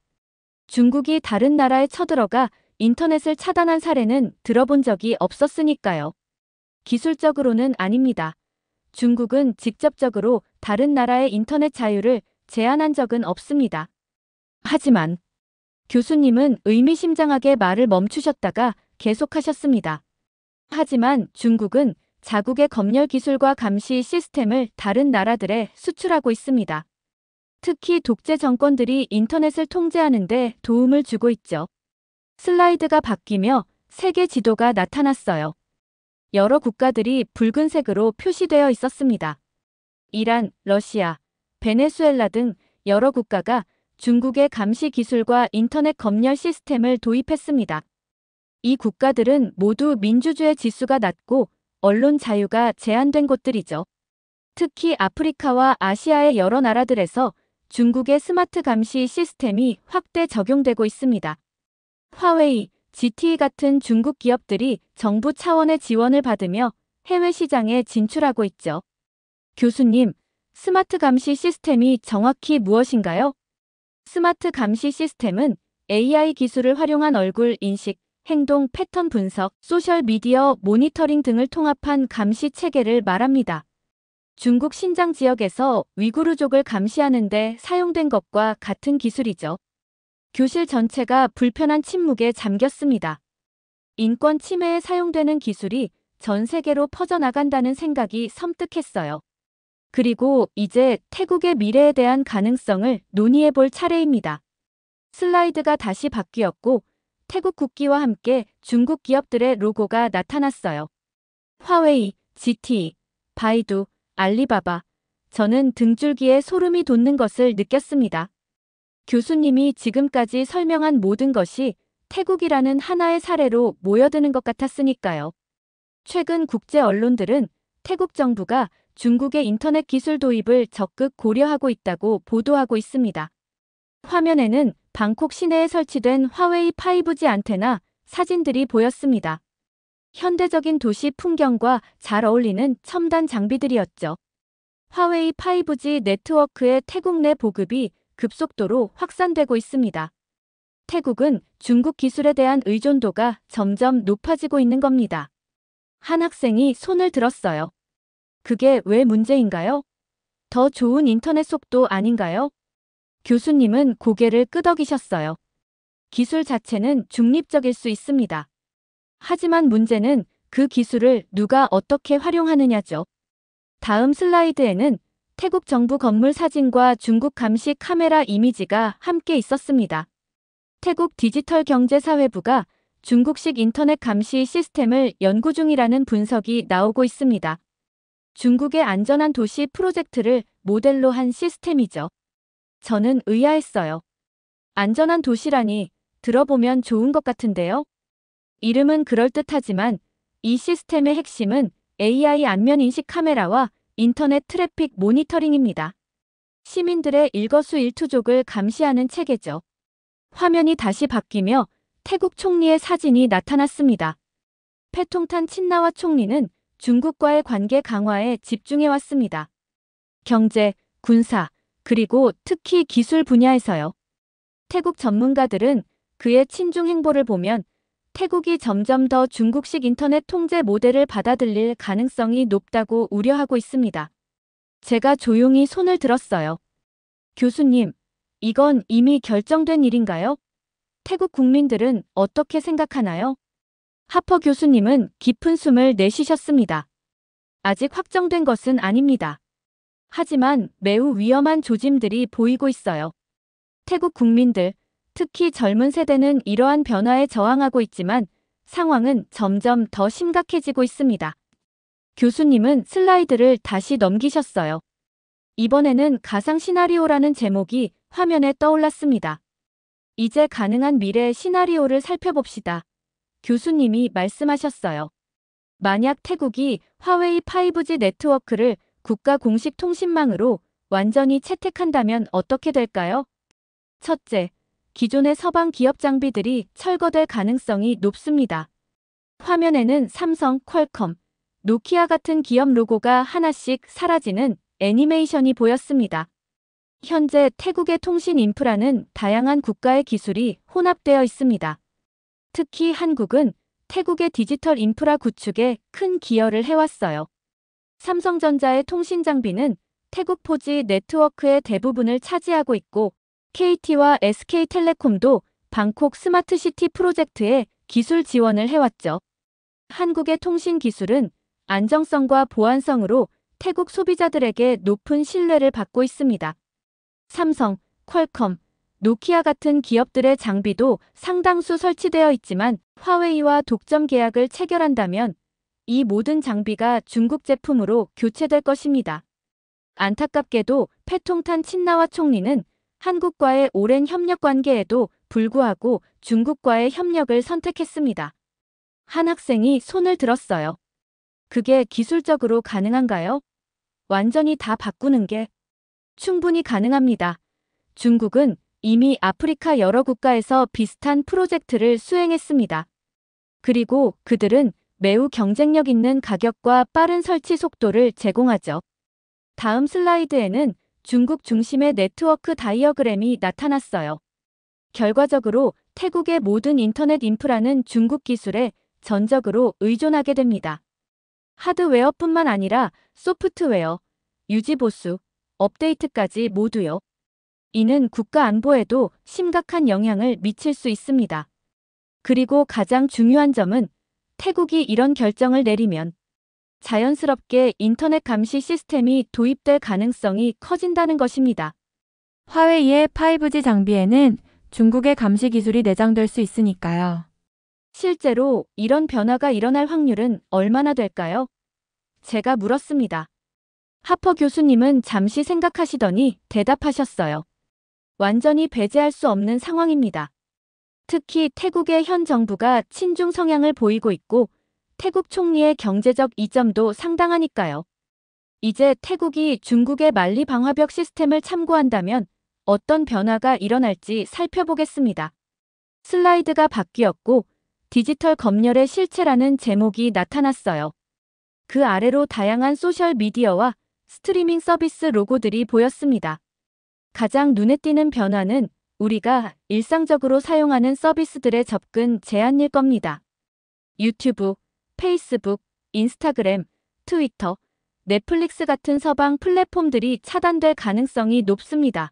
중국이 다른 나라에 쳐들어가 인터넷을 차단한 사례는 들어본 적이 없었으니까요. 기술적으로는 아닙니다. 중국은 직접적으로 다른 나라의 인터넷 자유를 제한한 적은 없습니다. 하지만 교수님은 의미심장하게 말을 멈추셨다가 계속하셨습니다. 하지만 중국은 자국의 검열 기술과 감시 시스템을 다른 나라들에 수출하고 있습니다. 특히 독재 정권들이 인터넷을 통제하는 데 도움을 주고 있죠. 슬라이드가 바뀌며 세계 지도가 나타났어요. 여러 국가들이 붉은색으로 표시되어 있었습니다. 이란, 러시아, 베네수엘라 등 여러 국가가 중국의 감시 기술과 인터넷 검열 시스템을 도입했습니다. 이 국가들은 모두 민주주의 지수가 낮고 언론 자유가 제한된 곳들이죠. 특히 아프리카와 아시아의 여러 나라들에서 중국의 스마트 감시 시스템이 확대 적용되고 있습니다. 화웨이, GTE 같은 중국 기업들이 정부 차원의 지원을 받으며 해외 시장에 진출하고 있죠. 교수님, 스마트 감시 시스템이 정확히 무엇인가요? 스마트 감시 시스템은 AI 기술을 활용한 얼굴 인식, 행동 패턴 분석, 소셜미디어 모니터링 등을 통합한 감시 체계를 말합니다. 중국 신장 지역에서 위구르족을 감시하는 데 사용된 것과 같은 기술이죠. 교실 전체가 불편한 침묵에 잠겼습니다. 인권 침해에 사용되는 기술이 전 세계로 퍼져나간다는 생각이 섬뜩했어요. 그리고 이제 태국의 미래에 대한 가능성을 논의해 볼 차례입니다. 슬라이드가 다시 바뀌었고 태국 국기와 함께 중국 기업들의 로고가 나타났어요. 화웨이, GTE, 바이두, 알리바바. 저는 등줄기에 소름이 돋는 것을 느꼈습니다. 교수님이 지금까지 설명한 모든 것이 태국이라는 하나의 사례로 모여드는 것 같았으니까요. 최근 국제 언론들은 태국 정부가 중국의 인터넷 기술 도입을 적극 고려하고 있다고 보도하고 있습니다. 화면에는 방콕 시내에 설치된 화웨이 5G 안테나 사진들이 보였습니다. 현대적인 도시 풍경과 잘 어울리는 첨단 장비들이었죠. 화웨이 5G 네트워크의 태국 내 보급이 급속도로 확산되고 있습니다. 태국은 중국 기술에 대한 의존도가 점점 높아지고 있는 겁니다. 한 학생이 손을 들었어요. 그게 왜 문제인가요? 더 좋은 인터넷 속도 아닌가요? 교수님은 고개를 끄덕이셨어요. 기술 자체는 중립적일 수 있습니다. 하지만 문제는 그 기술을 누가 어떻게 활용하느냐죠. 다음 슬라이드에는 태국 정부 건물 사진과 중국 감시 카메라 이미지가 함께 있었습니다. 태국 디지털경제사회부가 중국식 인터넷 감시 시스템을 연구 중이라는 분석이 나오고 있습니다. 중국의 안전한 도시 프로젝트를 모델로 한 시스템이죠. 저는 의아했어요. 안전한 도시라니 들어보면 좋은 것 같은데요. 이름은 그럴듯하지만 이 시스템의 핵심은 AI 안면 인식 카메라와 인터넷 트래픽 모니터링입니다. 시민들의 일거수일투족을 감시하는 체계죠. 화면이 다시 바뀌며 태국 총리의 사진이 나타났습니다. 패통탄 친나와 총리는 중국과의 관계 강화에 집중해왔습니다. 경제, 군사, 그리고 특히 기술 분야에서요. 태국 전문가들은 그의 친중 행보를 보면 태국이 점점 더 중국식 인터넷 통제 모델을 받아들일 가능성이 높다고 우려하고 있습니다. 제가 조용히 손을 들었어요. 교수님, 이건 이미 결정된 일인가요? 태국 국민들은 어떻게 생각하나요? 하퍼 교수님은 깊은 숨을 내쉬셨습니다. 아직 확정된 것은 아닙니다. 하지만 매우 위험한 조짐들이 보이고 있어요. 태국 국민들, 특히 젊은 세대는 이러한 변화에 저항하고 있지만 상황은 점점 더 심각해지고 있습니다. 교수님은 슬라이드를 다시 넘기셨어요. 이번에는 가상 시나리오라는 제목이 화면에 떠올랐습니다. 이제 가능한 미래 시나리오를 살펴봅시다. 교수님이 말씀하셨어요. 만약 태국이 화웨이 5G 네트워크를 국가 공식 통신망으로 완전히 채택한다면 어떻게 될까요? 첫째, 기존의 서방 기업 장비들이 철거될 가능성이 높습니다. 화면에는 삼성, 퀄컴, 노키아 같은 기업 로고가 하나씩 사라지는 애니메이션이 보였습니다. 현재 태국의 통신 인프라는 다양한 국가의 기술이 혼합되어 있습니다. 특히 한국은 태국의 디지털 인프라 구축에 큰 기여를 해왔어요. 삼성전자의 통신 장비는 태국 4G 네트워크의 대부분을 차지하고 있고 KT와 SK텔레콤도 방콕 스마트시티 프로젝트에 기술 지원을 해왔죠. 한국의 통신 기술은 안정성과 보안성으로 태국 소비자들에게 높은 신뢰를 받고 있습니다. 삼성, 퀄컴, 노키아 같은 기업들의 장비도 상당수 설치되어 있지만 화웨이와 독점 계약을 체결한다면 이 모든 장비가 중국 제품으로 교체될 것입니다. 안타깝게도 패통탄 친나와 총리는 한국과의 오랜 협력 관계에도 불구하고 중국과의 협력을 선택했습니다. 한 학생이 손을 들었어요. 그게 기술적으로 가능한가요? 완전히 다 바꾸는 게 충분히 가능합니다. 중국은 이미 아프리카 여러 국가에서 비슷한 프로젝트를 수행했습니다. 그리고 그들은 매우 경쟁력 있는 가격과 빠른 설치 속도를 제공하죠. 다음 슬라이드에는 중국 중심의 네트워크 다이어그램이 나타났어요. 결과적으로 태국의 모든 인터넷 인프라는 중국 기술에 전적으로 의존하게 됩니다. 하드웨어뿐만 아니라 소프트웨어, 유지보수, 업데이트까지 모두요. 이는 국가 안보에도 심각한 영향을 미칠 수 있습니다. 그리고 가장 중요한 점은 태국이 이런 결정을 내리면 자연스럽게 인터넷 감시 시스템이 도입될 가능성이 커진다는 것입니다. 화웨이의 5G 장비에는 중국의 감시 기술이 내장될 수 있으니까요. 실제로 이런 변화가 일어날 확률은 얼마나 될까요? 제가 물었습니다. 하퍼 교수님은 잠시 생각하시더니 대답하셨어요. 완전히 배제할 수 없는 상황입니다. 특히 태국의 현 정부가 친중 성향을 보이고 있고 태국 총리의 경제적 이점도 상당하니까요. 이제 태국이 중국의 만리 방화벽 시스템을 참고한다면 어떤 변화가 일어날지 살펴보겠습니다. 슬라이드가 바뀌었고 디지털 검열의 실체라는 제목이 나타났어요. 그 아래로 다양한 소셜 미디어와 스트리밍 서비스 로고들이 보였습니다. 가장 눈에 띄는 변화는 우리가 일상적으로 사용하는 서비스들의 접근 제한일 겁니다. 유튜브, 페이스북, 인스타그램, 트위터, 넷플릭스 같은 서방 플랫폼들이 차단될 가능성이 높습니다.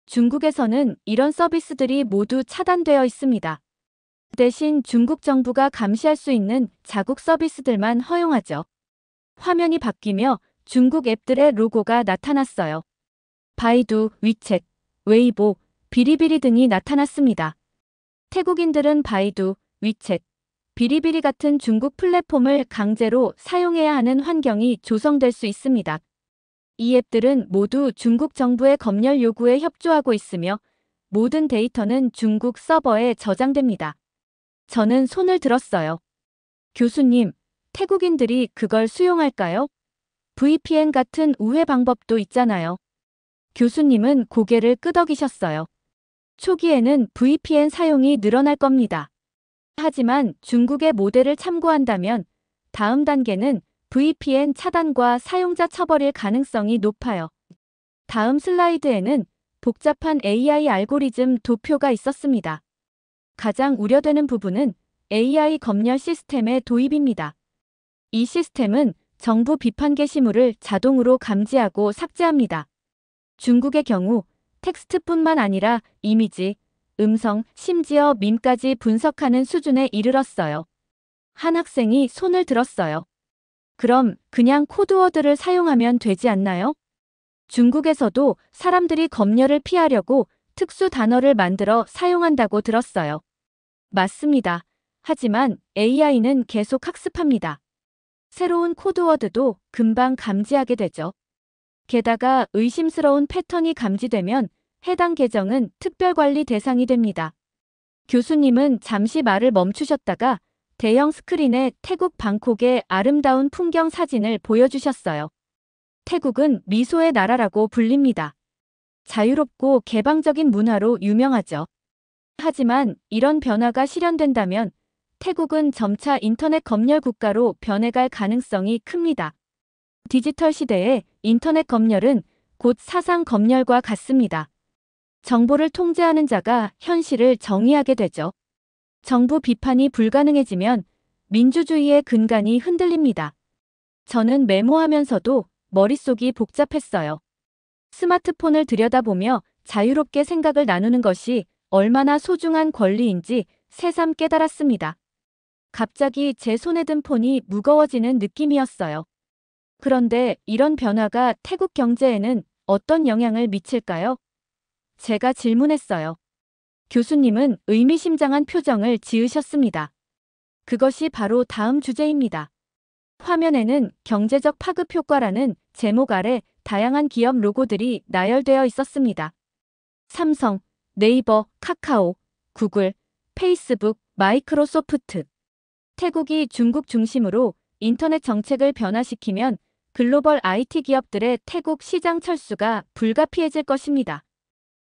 중국에서는 이런 서비스들이 모두 차단되어 있습니다. 대신 중국 정부가 감시할 수 있는 자국 서비스들만 허용하죠. 화면이 바뀌며 중국 앱들의 로고가 나타났어요. 바이두, 위챗, 웨이보, 비리비리 등이 나타났습니다. 태국인들은 바이두, 위챗, 비리비리 같은 중국 플랫폼을 강제로 사용해야 하는 환경이 조성될 수 있습니다. 이 앱들은 모두 중국 정부의 검열 요구에 협조하고 있으며 모든 데이터는 중국 서버에 저장됩니다. 저는 손을 들었어요. 교수님, 태국인들이 그걸 수용할까요? VPN 같은 우회 방법도 있잖아요. 교수님은 고개를 끄덕이셨어요. 초기에는 VPN 사용이 늘어날 겁니다. 하지만 중국의 모델을 참고한다면 다음 단계는 VPN 차단과 사용자 처벌일 가능성이 높아요. 다음 슬라이드에는 복잡한 AI 알고리즘 도표가 있었습니다. 가장 우려되는 부분은 AI 검열 시스템의 도입입니다. 이 시스템은 정부 비판 게시물을 자동으로 감지하고 삭제합니다. 중국의 경우 텍스트뿐만 아니라 이미지, 음성, 심지어 밈까지 분석하는 수준에 이르렀어요. 한 학생이 손을 들었어요. 그럼 그냥 코드워드를 사용하면 되지 않나요? 중국에서도 사람들이 검열을 피하려고 특수 단어를 만들어 사용한다고 들었어요. 맞습니다. 하지만 AI는 계속 학습합니다. 새로운 코드워드도 금방 감지하게 되죠. 게다가 의심스러운 패턴이 감지되면 해당 계정은 특별관리 대상이 됩니다. 교수님은 잠시 말을 멈추셨다가 대형 스크린에 태국 방콕의 아름다운 풍경 사진을 보여주셨어요. 태국은 미소의 나라라고 불립니다. 자유롭고 개방적인 문화로 유명하죠. 하지만 이런 변화가 실현된다면 태국은 점차 인터넷 검열 국가로 변해갈 가능성이 큽니다. 디지털 시대의 인터넷 검열은 곧 사상 검열과 같습니다. 정보를 통제하는 자가 현실을 정의하게 되죠. 정부 비판이 불가능해지면 민주주의의 근간이 흔들립니다. 저는 메모하면서도 머릿속이 복잡했어요. 스마트폰을 들여다보며 자유롭게 생각을 나누는 것이 얼마나 소중한 권리인지 새삼 깨달았습니다. 갑자기 제 손에 든 폰이 무거워지는 느낌이었어요. 그런데 이런 변화가 태국 경제에는 어떤 영향을 미칠까요? 제가 질문했어요. 교수님은 의미심장한 표정을 지으셨습니다. 그것이 바로 다음 주제입니다. 화면에는 경제적 파급 효과라는 제목 아래 다양한 기업 로고들이 나열되어 있었습니다. 삼성, 네이버, 카카오, 구글, 페이스북, 마이크로소프트. 태국이 중국 중심으로 인터넷 정책을 변화시키면 글로벌 IT 기업들의 태국 시장 철수가 불가피해질 것입니다.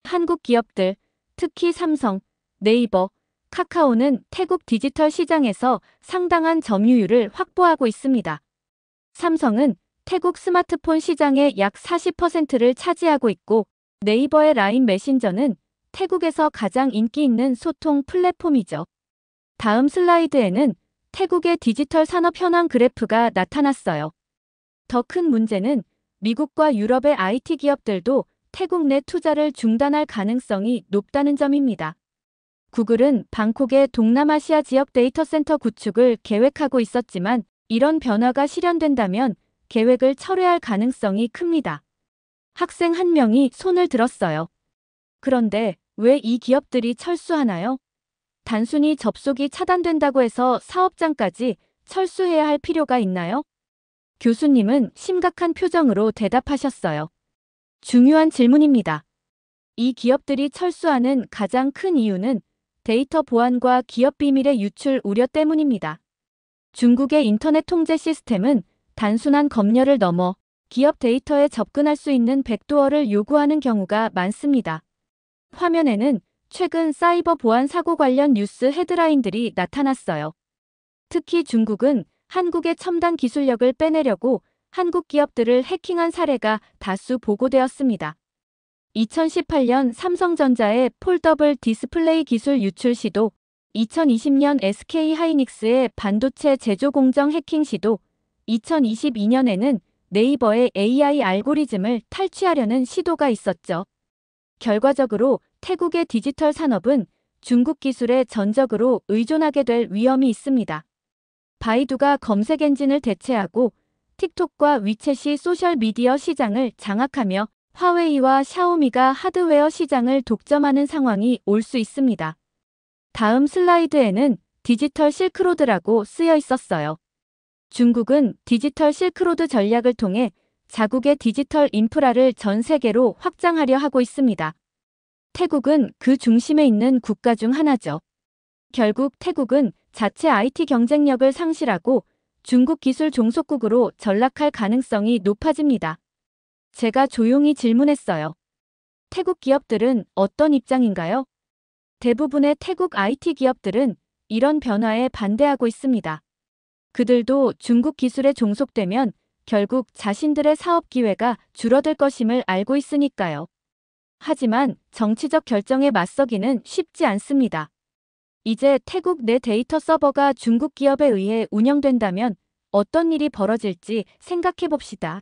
한국 기업들, 특히 삼성, 네이버, 카카오는 태국 디지털 시장에서 상당한 점유율을 확보하고 있습니다. 삼성은 태국 스마트폰 시장의 약 40%를 차지하고 있고 네이버의 라인 메신저는 태국에서 가장 인기 있는 소통 플랫폼이죠. 다음 슬라이드에는 태국의 디지털 산업 현황 그래프가 나타났어요. 더 큰 문제는 미국과 유럽의 IT 기업들도 태국 내 투자를 중단할 가능성이 높다는 점입니다. 구글은 방콕의 동남아시아 지역 데이터 센터 구축을 계획하고 있었지만 이런 변화가 실현된다면 계획을 철회할 가능성이 큽니다. 학생 한 명이 손을 들었어요. 그런데 왜 이 기업들이 철수하나요? 단순히 접속이 차단된다고 해서 사업장까지 철수해야 할 필요가 있나요? 교수님은 심각한 표정으로 대답하셨어요. 중요한 질문입니다. 이 기업들이 철수하는 가장 큰 이유는 데이터 보안과 기업 비밀의 유출 우려 때문입니다. 중국의 인터넷 통제 시스템은 단순한 검열을 넘어 기업 데이터에 접근할 수 있는 백도어를 요구하는 경우가 많습니다. 화면에는 최근 사이버 보안 사고 관련 뉴스 헤드라인들이 나타났어요. 특히 중국은 한국의 첨단 기술력을 빼내려고 한국 기업들을 해킹한 사례가 다수 보고되었습니다. 2018년 삼성전자의 폴더블 디스플레이 기술 유출 시도, 2020년 SK 하이닉스의 반도체 제조 공정 해킹 시도, 2022년에는 네이버의 AI 알고리즘을 탈취하려는 시도가 있었죠. 결과적으로 태국의 디지털 산업은 중국 기술에 전적으로 의존하게 될 위험이 있습니다. 바이두가 검색 엔진을 대체하고 틱톡과 위챗이 소셜미디어 시장을 장악하며 화웨이와 샤오미가 하드웨어 시장을 독점하는 상황이 올 수 있습니다. 다음 슬라이드에는 디지털 실크로드라고 쓰여 있었어요. 중국은 디지털 실크로드 전략을 통해 자국의 디지털 인프라를 전 세계로 확장하려 하고 있습니다. 태국은 그 중심에 있는 국가 중 하나죠. 결국 태국은 자체 IT 경쟁력을 상실하고 중국 기술 종속국으로 전락할 가능성이 높아집니다. 제가 조용히 질문했어요. 태국 기업들은 어떤 입장인가요? 대부분의 태국 IT 기업들은 이런 변화에 반대하고 있습니다. 그들도 중국 기술에 종속되면 결국 자신들의 사업 기회가 줄어들 것임을 알고 있으니까요. 하지만 정치적 결정에 맞서기는 쉽지 않습니다. 이제 태국 내 데이터 서버가 중국 기업에 의해 운영된다면 어떤 일이 벌어질지 생각해 봅시다.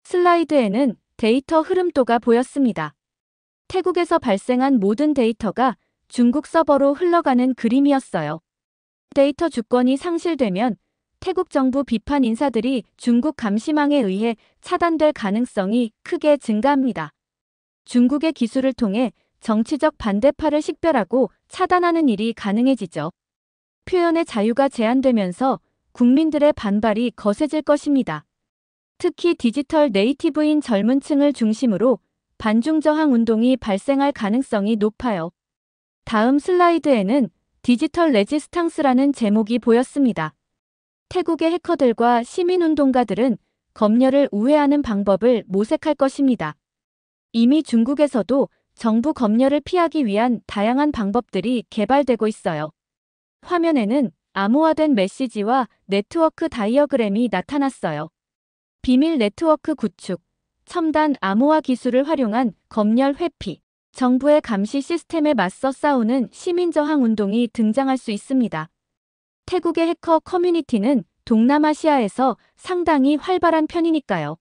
슬라이드에는 데이터 흐름도가 보였습니다. 태국에서 발생한 모든 데이터가 중국 서버로 흘러가는 그림이었어요. 데이터 주권이 상실되면 태국 정부 비판 인사들이 중국 감시망에 의해 차단될 가능성이 크게 증가합니다. 중국의 기술을 통해 정치적 반대파를 식별하고 차단하는 일이 가능해지죠. 표현의 자유가 제한되면서 국민들의 반발이 거세질 것입니다. 특히 디지털 네이티브인 젊은 층을 중심으로 반중 저항 운동이 발생할 가능성이 높아요. 다음 슬라이드에는 디지털 레지스탕스라는 제목이 보였습니다. 태국의 해커들과 시민운동가들은 검열을 우회하는 방법을 모색할 것입니다. 이미 중국에서도 정부 검열을 피하기 위한 다양한 방법들이 개발되고 있어요. 화면에는 암호화된 메시지와 네트워크 다이어그램이 나타났어요. 비밀 네트워크 구축, 첨단 암호화 기술을 활용한 검열 회피, 정부의 감시 시스템에 맞서 싸우는 시민저항 운동이 등장할 수 있습니다. 태국의 해커 커뮤니티는 동남아시아에서 상당히 활발한 편이니까요.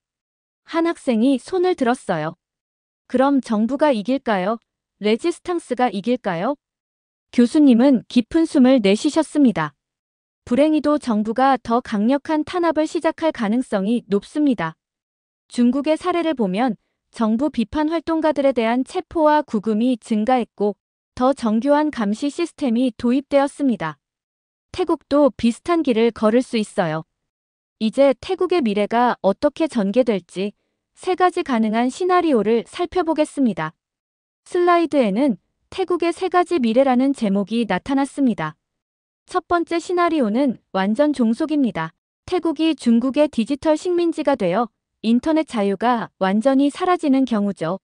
한 학생이 손을 들었어요. 그럼 정부가 이길까요? 레지스탕스가 이길까요? 교수님은 깊은 숨을 내쉬셨습니다. 불행히도 정부가 더 강력한 탄압을 시작할 가능성이 높습니다. 중국의 사례를 보면 정부 비판 활동가들에 대한 체포와 구금이 증가했고 더 정교한 감시 시스템이 도입되었습니다. 태국도 비슷한 길을 걸을 수 있어요. 이제 태국의 미래가 어떻게 전개될지 세 가지 가능한 시나리오를 살펴보겠습니다. 슬라이드에는 태국의 세 가지 미래라는 제목이 나타났습니다. 첫 번째 시나리오는 완전 종속입니다. 태국이 중국의 디지털 식민지가 되어 인터넷 자유가 완전히 사라지는 경우죠.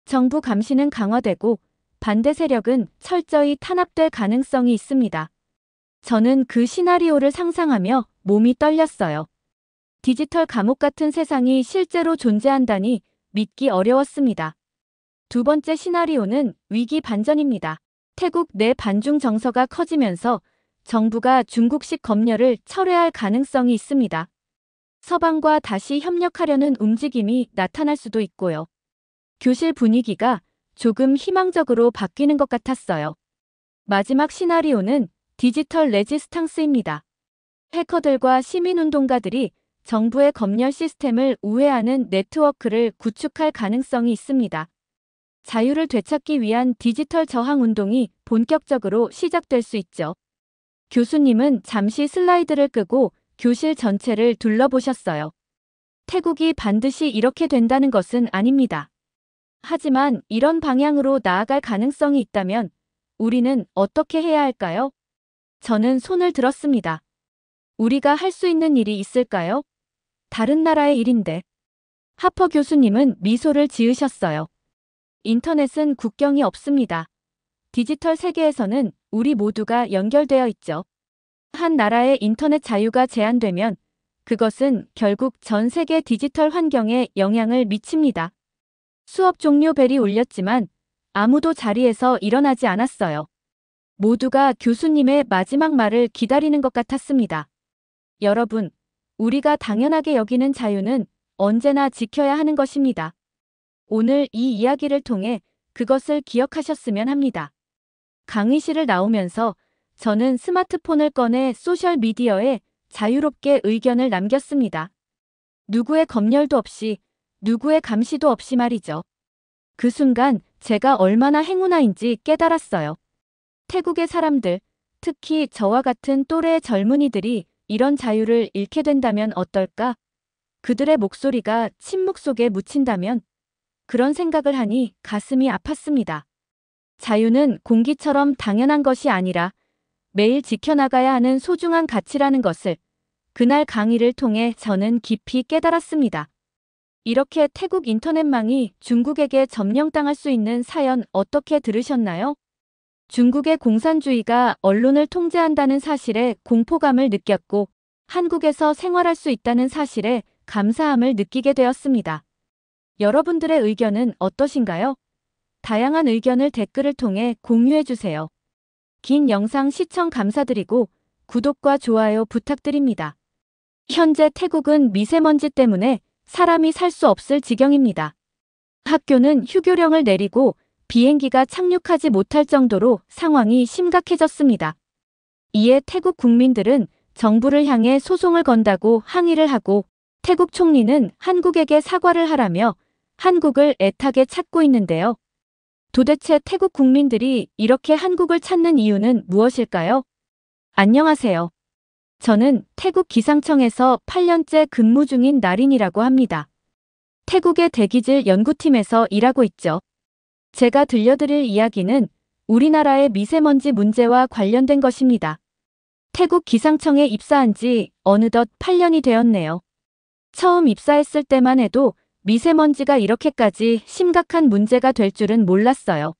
정부 감시는 강화되고 반대 세력은 철저히 탄압될 가능성이 있습니다. 저는 그 시나리오를 상상하며 몸이 떨렸어요. 디지털 감옥 같은 세상이 실제로 존재한다니 믿기 어려웠습니다. 두 번째 시나리오는 위기 반전입니다. 태국 내 반중 정서가 커지면서 정부가 중국식 검열을 철회할 가능성이 있습니다. 서방과 다시 협력하려는 움직임이 나타날 수도 있고요. 교실 분위기가 조금 희망적으로 바뀌는 것 같았어요. 마지막 시나리오는 디지털 레지스탕스입니다. 해커들과 시민운동가들이 정부의 검열 시스템을 우회하는 네트워크를 구축할 가능성이 있습니다. 자유를 되찾기 위한 디지털 저항 운동이 본격적으로 시작될 수 있죠. 교수님은 잠시 슬라이드를 끄고 교실 전체를 둘러보셨어요. 태국이 반드시 이렇게 된다는 것은 아닙니다. 하지만 이런 방향으로 나아갈 가능성이 있다면 우리는 어떻게 해야 할까요? 저는 손을 들었습니다. 우리가 할 수 있는 일이 있을까요? 다른 나라의 일인데. 하퍼 교수님은 미소를 지으셨어요. 인터넷은 국경이 없습니다. 디지털 세계에서는 우리 모두가 연결되어 있죠. 한 나라의 인터넷 자유가 제한되면 그것은 결국 전 세계 디지털 환경에 영향을 미칩니다. 수업 종료 벨이 울렸지만 아무도 자리에서 일어나지 않았어요. 모두가 교수님의 마지막 말을 기다리는 것 같았습니다. 여러분, 우리가 당연하게 여기는 자유는 언제나 지켜야 하는 것입니다. 오늘 이 이야기를 통해 그것을 기억하셨으면 합니다. 강의실을 나오면서 저는 스마트폰을 꺼내 소셜미디어에 자유롭게 의견을 남겼습니다. 누구의 검열도 없이, 누구의 감시도 없이 말이죠. 그 순간 제가 얼마나 행운아인지 깨달았어요. 태국의 사람들, 특히 저와 같은 또래의 젊은이들이 이런 자유를 잃게 된다면 어떨까? 그들의 목소리가 침묵 속에 묻힌다면? 그런 생각을 하니 가슴이 아팠습니다. 자유는 공기처럼 당연한 것이 아니라 매일 지켜나가야 하는 소중한 가치라는 것을 그날 강의를 통해 저는 깊이 깨달았습니다. 이렇게 태국 인터넷망이 중국에게 점령당할 수 있는 사연 어떻게 들으셨나요? 중국의 공산주의가 언론을 통제한다는 사실에 공포감을 느꼈고 한국에서 생활할 수 있다는 사실에 감사함을 느끼게 되었습니다. 여러분들의 의견은 어떠신가요? 다양한 의견을 댓글을 통해 공유해주세요. 긴 영상 시청 감사드리고 구독과 좋아요 부탁드립니다. 현재 태국은 미세먼지 때문에 사람이 살 수 없을 지경입니다. 학교는 휴교령을 내리고 비행기가 착륙하지 못할 정도로 상황이 심각해졌습니다. 이에 태국 국민들은 정부를 향해 소송을 건다고 항의를 하고 태국 총리는 한국에게 사과를 하라며 한국을 애타게 찾고 있는데요. 도대체 태국 국민들이 이렇게 한국을 찾는 이유는 무엇일까요? 안녕하세요. 저는 태국 기상청에서 8년째 근무 중인 나린이라고 합니다. 태국의 대기질 연구팀에서 일하고 있죠. 제가 들려드릴 이야기는 우리나라의 미세먼지 문제와 관련된 것입니다. 태국 기상청에 입사한 지 어느덧 8년이 되었네요. 처음 입사했을 때만 해도 미세먼지가 이렇게까지 심각한 문제가 될 줄은 몰랐어요.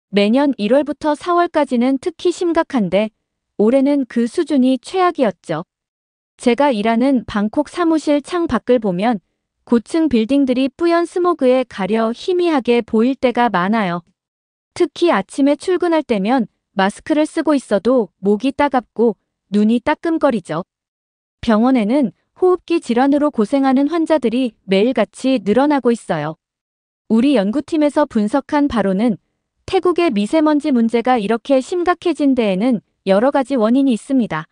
매년 1월부터 4월까지는 특히 심각한데 올해는 그 수준이 최악이었죠. 제가 일하는 방콕 사무실 창 밖을 보면 고층 빌딩들이 뿌연 스모그에 가려 희미하게 보일 때가 많아요. 특히 아침에 출근할 때면 마스크를 쓰고 있어도 목이 따갑고 눈이 따끔거리죠. 병원에는 호흡기 질환으로 고생하는 환자들이 매일같이 늘어나고 있어요. 우리 연구팀에서 분석한 바로는 태국의 미세먼지 문제가 이렇게 심각해진 데에는 여러 가지 원인이 있습니다.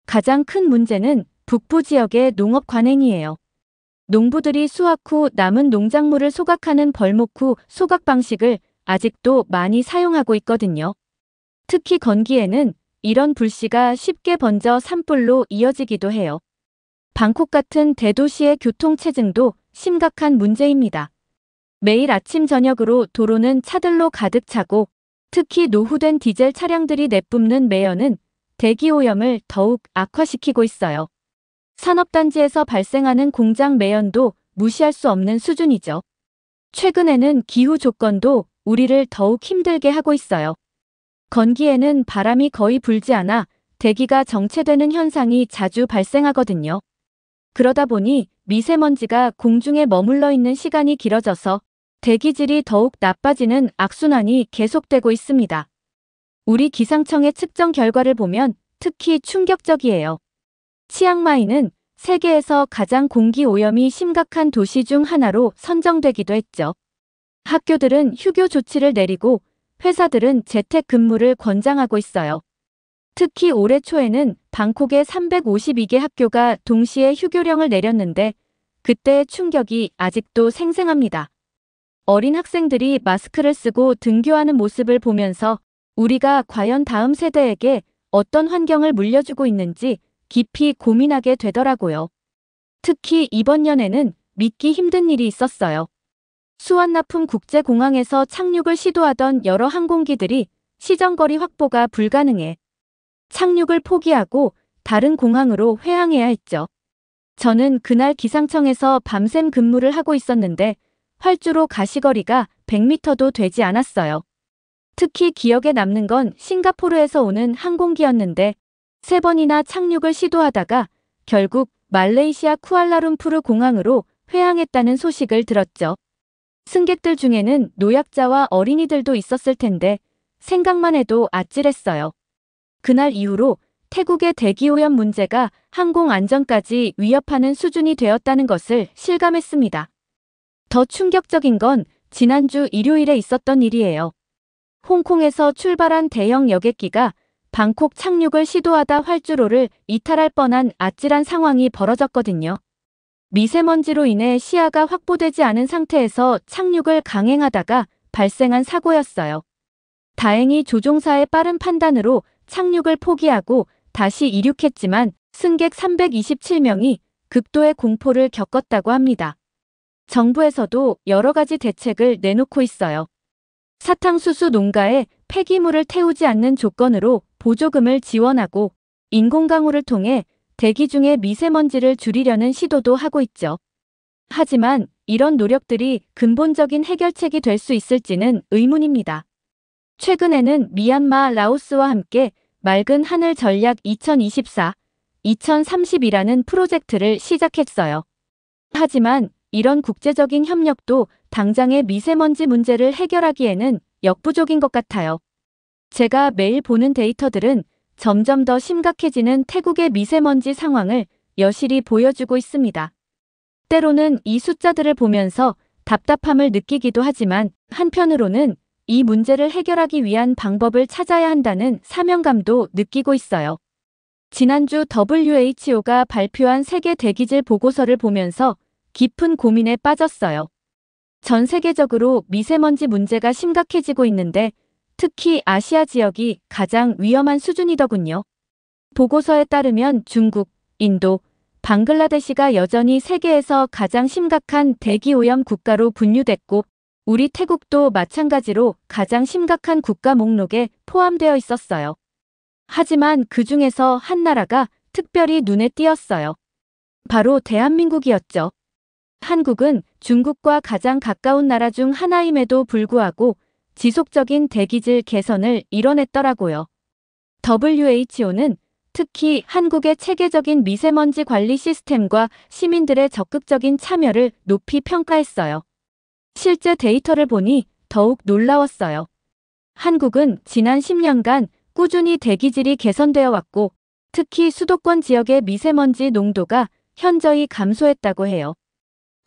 가장 큰 문제는 북부 지역의 농업 관행이에요. 농부들이 수확 후 남은 농작물을 소각하는 벌목 후 소각 방식을 아직도 많이 사용하고 있거든요. 특히 건기에는 이런 불씨가 쉽게 번져 산불로 이어지기도 해요. 방콕 같은 대도시의 교통체증도 심각한 문제입니다. 매일 아침 저녁으로 도로는 차들로 가득 차고 특히 노후된 디젤 차량들이 내뿜는 매연은 대기오염을 더욱 악화시키고 있어요. 산업단지에서 발생하는 공장 매연도 무시할 수 없는 수준이죠. 최근에는 기후 조건도 우리를 더욱 힘들게 하고 있어요. 건기에는 바람이 거의 불지 않아 대기가 정체되는 현상이 자주 발생하거든요. 그러다 보니 미세먼지가 공중에 머물러 있는 시간이 길어져서 대기질이 더욱 나빠지는 악순환이 계속되고 있습니다. 우리 기상청의 측정 결과를 보면 특히 충격적이에요. 치앙마이는 세계에서 가장 공기 오염이 심각한 도시 중 하나로 선정되기도 했죠. 학교들은 휴교 조치를 내리고 회사들은 재택 근무를 권장하고 있어요. 특히 올해 초에는 방콕의 352개 학교가 동시에 휴교령을 내렸는데 그때의 충격이 아직도 생생합니다. 어린 학생들이 마스크를 쓰고 등교하는 모습을 보면서 우리가 과연 다음 세대에게 어떤 환경을 물려주고 있는지 깊이 고민하게 되더라고요. 특히 이번 연에는 믿기 힘든 일이 있었어요. 수완나품 국제공항에서 착륙을 시도하던 여러 항공기들이 시정거리 확보가 불가능해 착륙을 포기하고 다른 공항으로 회항해야 했죠. 저는 그날 기상청에서 밤샘 근무를 하고 있었는데 활주로 가시거리가 100m도 되지 않았어요. 특히 기억에 남는 건 싱가포르에서 오는 항공기였는데 3번이나 착륙을 시도하다가 결국 말레이시아 쿠알라룸푸르 공항으로 회항했다는 소식을 들었죠. 승객들 중에는 노약자와 어린이들도 있었을 텐데 생각만 해도 아찔했어요. 그날 이후로 태국의 대기오염 문제가 항공 안전까지 위협하는 수준이 되었다는 것을 실감했습니다. 더 충격적인 건 지난주 일요일에 있었던 일이에요. 홍콩에서 출발한 대형 여객기가 방콕 착륙을 시도하다 활주로를 이탈할 뻔한 아찔한 상황이 벌어졌거든요. 미세먼지로 인해 시야가 확보되지 않은 상태에서 착륙을 강행하다가 발생한 사고였어요. 다행히 조종사의 빠른 판단으로 착륙을 포기하고 다시 이륙했지만 승객 327명이 극도의 공포를 겪었다고 합니다. 정부에서도 여러 가지 대책을 내놓고 있어요. 사탕수수 농가에 폐기물을 태우지 않는 조건으로 보조금을 지원하고 인공강우를 통해 대기 중의 미세먼지를 줄이려는 시도도 하고 있죠. 하지만 이런 노력들이 근본적인 해결책이 될 수 있을지는 의문입니다. 최근에는 미얀마, 라오스와 함께 맑은 하늘 전략 2024-2030이라는 프로젝트를 시작했어요. 하지만 이런 국제적인 협력도 당장의 미세먼지 문제를 해결하기에는 역부족인 것 같아요. 제가 매일 보는 데이터들은 점점 더 심각해지는 태국의 미세먼지 상황을 여실히 보여주고 있습니다. 때로는 이 숫자들을 보면서 답답함을 느끼기도 하지만 한편으로는 이 문제를 해결하기 위한 방법을 찾아야 한다는 사명감도 느끼고 있어요. 지난주 WHO가 발표한 세계 대기질 보고서를 보면서 깊은 고민에 빠졌어요. 전 세계적으로 미세먼지 문제가 심각해지고 있는데 특히 아시아 지역이 가장 위험한 수준이더군요. 보고서에 따르면 중국, 인도, 방글라데시가 여전히 세계에서 가장 심각한 대기오염 국가로 분류됐고 우리 태국도 마찬가지로 가장 심각한 국가 목록에 포함되어 있었어요. 하지만 그 중에서 한 나라가 특별히 눈에 띄었어요. 바로 대한민국이었죠. 한국은 중국과 가장 가까운 나라 중 하나임에도 불구하고 지속적인 대기질 개선을 이뤄냈더라고요. WHO는 특히 한국의 체계적인 미세먼지 관리 시스템과 시민들의 적극적인 참여를 높이 평가했어요. 실제 데이터를 보니 더욱 놀라웠어요. 한국은 지난 10년간 꾸준히 대기질이 개선되어 왔고 특히 수도권 지역의 미세먼지 농도가 현저히 감소했다고 해요.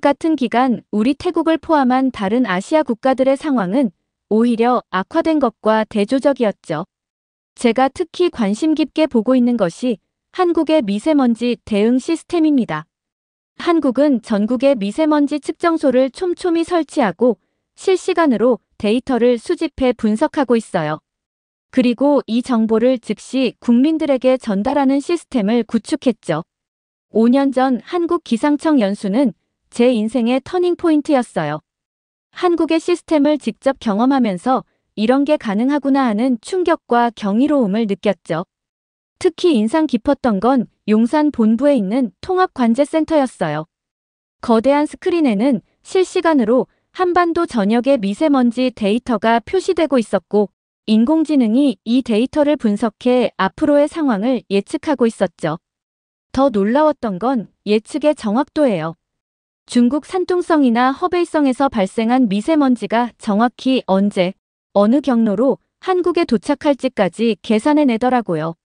같은 기간 우리 태국을 포함한 다른 아시아 국가들의 상황은 오히려 악화된 것과 대조적이었죠. 제가 특히 관심 깊게 보고 있는 것이 한국의 미세먼지 대응 시스템입니다. 한국은 전국에 미세먼지 측정소를 촘촘히 설치하고 실시간으로 데이터를 수집해 분석하고 있어요. 그리고 이 정보를 즉시 국민들에게 전달하는 시스템을 구축했죠. 5년 전 한국 기상청 연수는 제 인생의 터닝포인트였어요. 한국의 시스템을 직접 경험하면서 이런 게 가능하구나 하는 충격과 경이로움을 느꼈죠. 특히 인상 깊었던 건 용산 본부에 있는 통합관제센터였어요. 거대한 스크린에는 실시간으로 한반도 전역의 미세먼지 데이터가 표시되고 있었고 인공지능이 이 데이터를 분석해 앞으로의 상황을 예측하고 있었죠. 더 놀라웠던 건 예측의 정확도예요. 중국 산둥성이나 허베이성에서 발생한 미세먼지가 정확히 언제, 어느 경로로 한국에 도착할지까지 계산해내더라고요.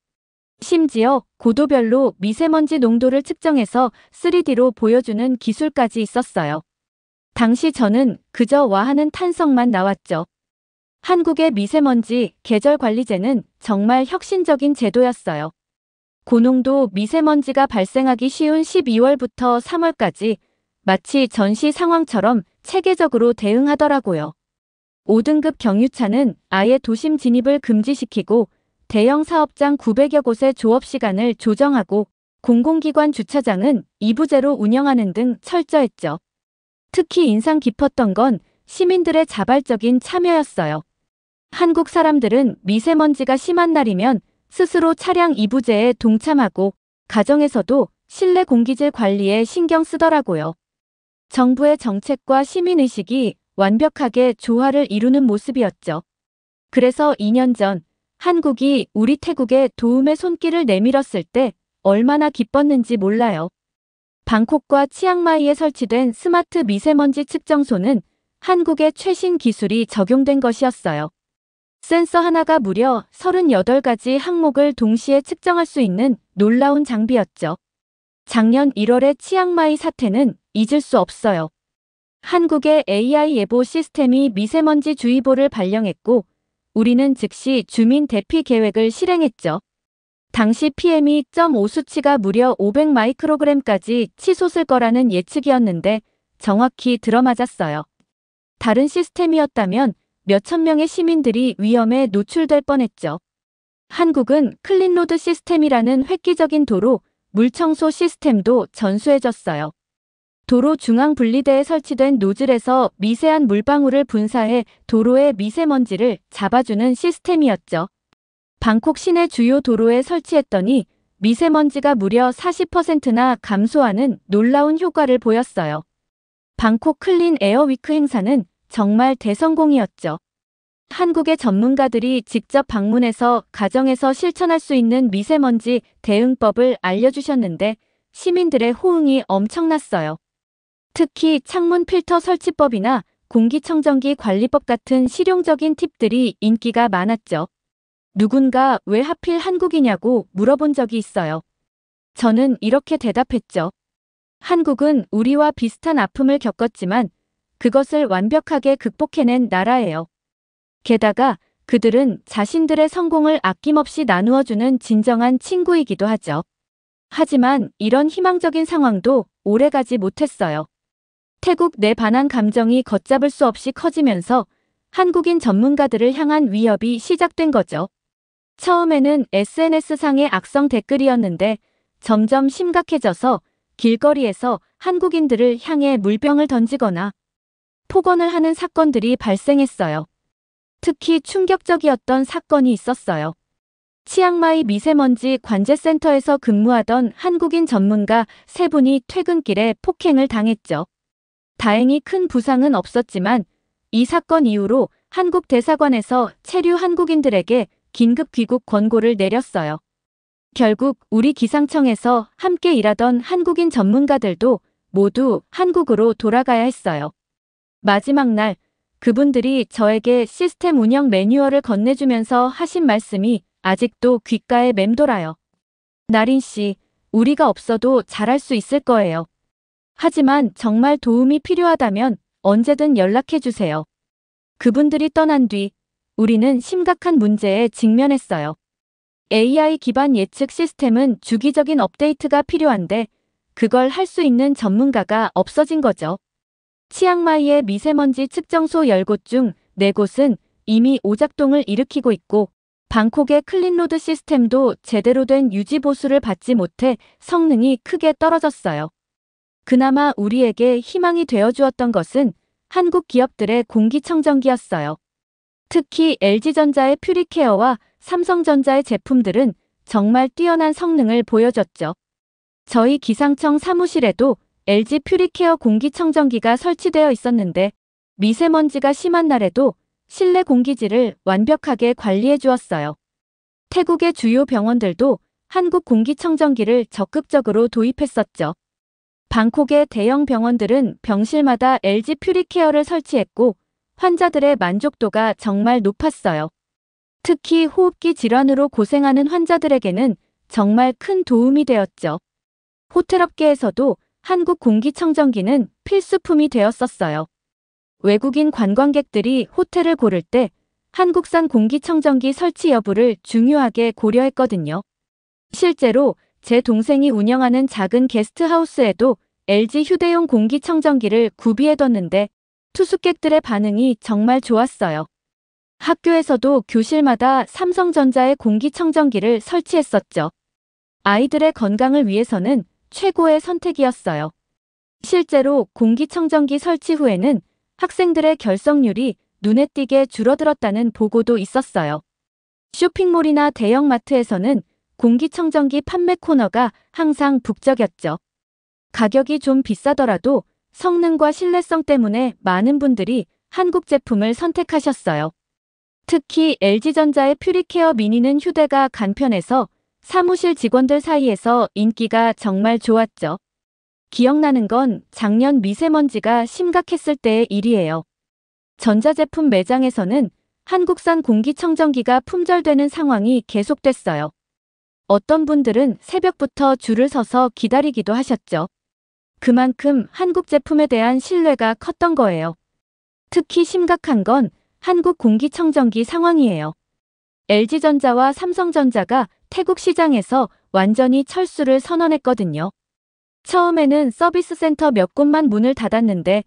심지어 고도별로 미세먼지 농도를 측정해서 3D로 보여주는 기술까지 있었어요. 당시 저는 그저 와하는 탄성만 나왔죠. 한국의 미세먼지 계절관리제는 정말 혁신적인 제도였어요. 고농도 미세먼지가 발생하기 쉬운 12월부터 3월까지 마치 전시 상황처럼 체계적으로 대응하더라고요. 5등급 경유차는 아예 도심 진입을 금지시키고 대형 사업장 900여 곳의 조업 시간을 조정하고 공공기관 주차장은 이부제로 운영하는 등 철저했죠. 특히 인상 깊었던 건 시민들의 자발적인 참여였어요. 한국 사람들은 미세먼지가 심한 날이면 스스로 차량 이부제에 동참하고 가정에서도 실내 공기질 관리에 신경 쓰더라고요. 정부의 정책과 시민의식이 완벽하게 조화를 이루는 모습이었죠. 그래서 2년 전 한국이 우리 태국에 도움의 손길을 내밀었을 때 얼마나 기뻤는지 몰라요. 방콕과 치앙마이에 설치된 스마트 미세먼지 측정소는 한국의 최신 기술이 적용된 것이었어요. 센서 하나가 무려 38가지 항목을 동시에 측정할 수 있는 놀라운 장비였죠. 작년 1월의 치앙마이 사태는 잊을 수 없어요. 한국의 AI 예보 시스템이 미세먼지 주의보를 발령했고 우리는 즉시 주민 대피 계획을 실행했죠. 당시 PM2.5 수치가 무려 500 마이크로그램까지 치솟을 거라는 예측이었는데 정확히 들어맞았어요. 다른 시스템이었다면 몇천 명의 시민들이 위험에 노출될 뻔했죠. 한국은 클린로드 시스템이라는 획기적인 도로 물청소 시스템도 전수해졌어요. 도로 중앙 분리대에 설치된 노즐에서 미세한 물방울을 분사해 도로의 미세먼지를 잡아주는 시스템이었죠. 방콕 시내 주요 도로에 설치했더니 미세먼지가 무려 40%나 감소하는 놀라운 효과를 보였어요. 방콕 클린 에어 위크 행사는 정말 대성공이었죠. 한국의 전문가들이 직접 방문해서 가정에서 실천할 수 있는 미세먼지 대응법을 알려주셨는데 시민들의 호응이 엄청났어요. 특히 창문 필터 설치법이나 공기청정기 관리법 같은 실용적인 팁들이 인기가 많았죠. 누군가 왜 하필 한국이냐고 물어본 적이 있어요. 저는 이렇게 대답했죠. 한국은 우리와 비슷한 아픔을 겪었지만 그것을 완벽하게 극복해낸 나라예요. 게다가 그들은 자신들의 성공을 아낌없이 나누어주는 진정한 친구이기도 하죠. 하지만 이런 희망적인 상황도 오래가지 못했어요. 태국 내 반한 감정이 걷잡을 수 없이 커지면서 한국인 전문가들을 향한 위협이 시작된 거죠. 처음에는 SNS상의 악성 댓글이었는데 점점 심각해져서 길거리에서 한국인들을 향해 물병을 던지거나 폭언을 하는 사건들이 발생했어요. 특히 충격적이었던 사건이 있었어요. 치앙마이 미세먼지 관제센터에서 근무하던 한국인 전문가 3분이 퇴근길에 폭행을 당했죠. 다행히 큰 부상은 없었지만 이 사건 이후로 한국 대사관에서 체류 한국인들에게 긴급 귀국 권고를 내렸어요. 결국 우리 기상청에서 함께 일하던 한국인 전문가들도 모두 한국으로 돌아가야 했어요. 마지막 날 그분들이 저에게 시스템 운영 매뉴얼을 건네주면서 하신 말씀이 아직도 귓가에 맴돌아요. 나린 씨, 우리가 없어도 잘할 수 있을 거예요. 하지만 정말 도움이 필요하다면 언제든 연락해주세요. 그분들이 떠난 뒤 우리는 심각한 문제에 직면했어요. AI 기반 예측 시스템은 주기적인 업데이트가 필요한데 그걸 할 수 있는 전문가가 없어진 거죠. 치앙마이의 미세먼지 측정소 10곳 중 4곳은 이미 오작동을 일으키고 있고 방콕의 클린로드 시스템도 제대로 된 유지 보수를 받지 못해 성능이 크게 떨어졌어요. 그나마 우리에게 희망이 되어주었던 것은 한국 기업들의 공기청정기였어요. 특히 LG전자의 퓨리케어와 삼성전자의 제품들은 정말 뛰어난 성능을 보여줬죠. 저희 기상청 사무실에도 LG 퓨리케어 공기청정기가 설치되어 있었는데 미세먼지가 심한 날에도 실내 공기질을 완벽하게 관리해 주었어요. 태국의 주요 병원들도 한국 공기청정기를 적극적으로 도입했었죠. 방콕의 대형 병원들은 병실마다 LG 퓨리케어를 설치했고 환자들의 만족도가 정말 높았어요. 특히 호흡기 질환으로 고생하는 환자들에게는 정말 큰 도움이 되었죠. 호텔업계에서도 한국 공기청정기는 필수품이 되었었어요. 외국인 관광객들이 호텔을 고를 때 한국산 공기청정기 설치 여부를 중요하게 고려했거든요. 실제로 제 동생이 운영하는 작은 게스트하우스에도 LG 휴대용 공기청정기를 구비해뒀는데 투숙객들의 반응이 정말 좋았어요. 학교에서도 교실마다 삼성전자의 공기청정기를 설치했었죠. 아이들의 건강을 위해서는 최고의 선택이었어요. 실제로 공기청정기 설치 후에는 학생들의 결석률이 눈에 띄게 줄어들었다는 보고도 있었어요. 쇼핑몰이나 대형마트에서는 공기청정기 판매 코너가 항상 북적였죠. 가격이 좀 비싸더라도 성능과 신뢰성 때문에 많은 분들이 한국 제품을 선택하셨어요. 특히 LG전자의 퓨리케어 미니는 휴대가 간편해서 사무실 직원들 사이에서 인기가 정말 좋았죠. 기억나는 건 작년 미세먼지가 심각했을 때의 일이에요. 전자제품 매장에서는 한국산 공기청정기가 품절되는 상황이 계속됐어요. 어떤 분들은 새벽부터 줄을 서서 기다리기도 하셨죠. 그만큼 한국 제품에 대한 신뢰가 컸던 거예요. 특히 심각한 건 한국 공기청정기 상황이에요. LG전자와 삼성전자가 태국 시장에서 완전히 철수를 선언했거든요. 처음에는 서비스 센터 몇 곳만 문을 닫았는데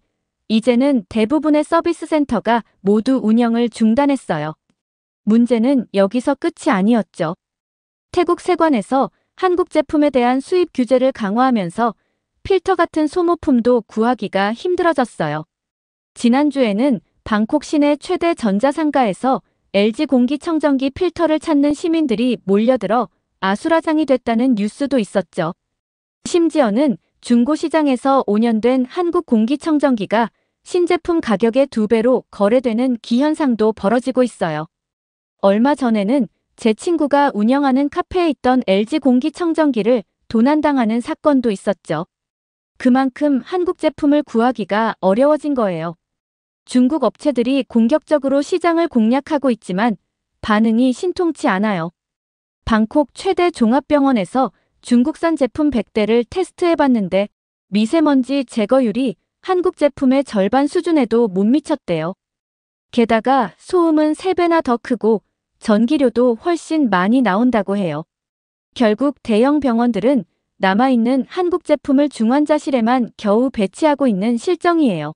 이제는 대부분의 서비스 센터가 모두 운영을 중단했어요. 문제는 여기서 끝이 아니었죠. 태국 세관에서 한국 제품에 대한 수입 규제를 강화하면서 필터 같은 소모품도 구하기가 힘들어졌어요. 지난주에는 방콕 시내 최대 전자상가에서 LG 공기청정기 필터를 찾는 시민들이 몰려들어 아수라장이 됐다는 뉴스도 있었죠. 심지어는 중고시장에서 5년 된 한국 공기청정기가 신제품 가격의 2배로 거래되는 기현상도 벌어지고 있어요. 얼마 전에는 제 친구가 운영하는 카페에 있던 LG 공기청정기를 도난당하는 사건도 있었죠. 그만큼 한국 제품을 구하기가 어려워진 거예요. 중국 업체들이 공격적으로 시장을 공략하고 있지만 반응이 신통치 않아요. 방콕 최대 종합병원에서 중국산 제품 100대를 테스트해봤는데 미세먼지 제거율이 한국 제품의 절반 수준에도 못 미쳤대요. 게다가 소음은 3배나 더 크고 전기료도 훨씬 많이 나온다고 해요. 결국 대형 병원들은 남아있는 한국 제품을 중환자실에만 겨우 배치하고 있는 실정이에요.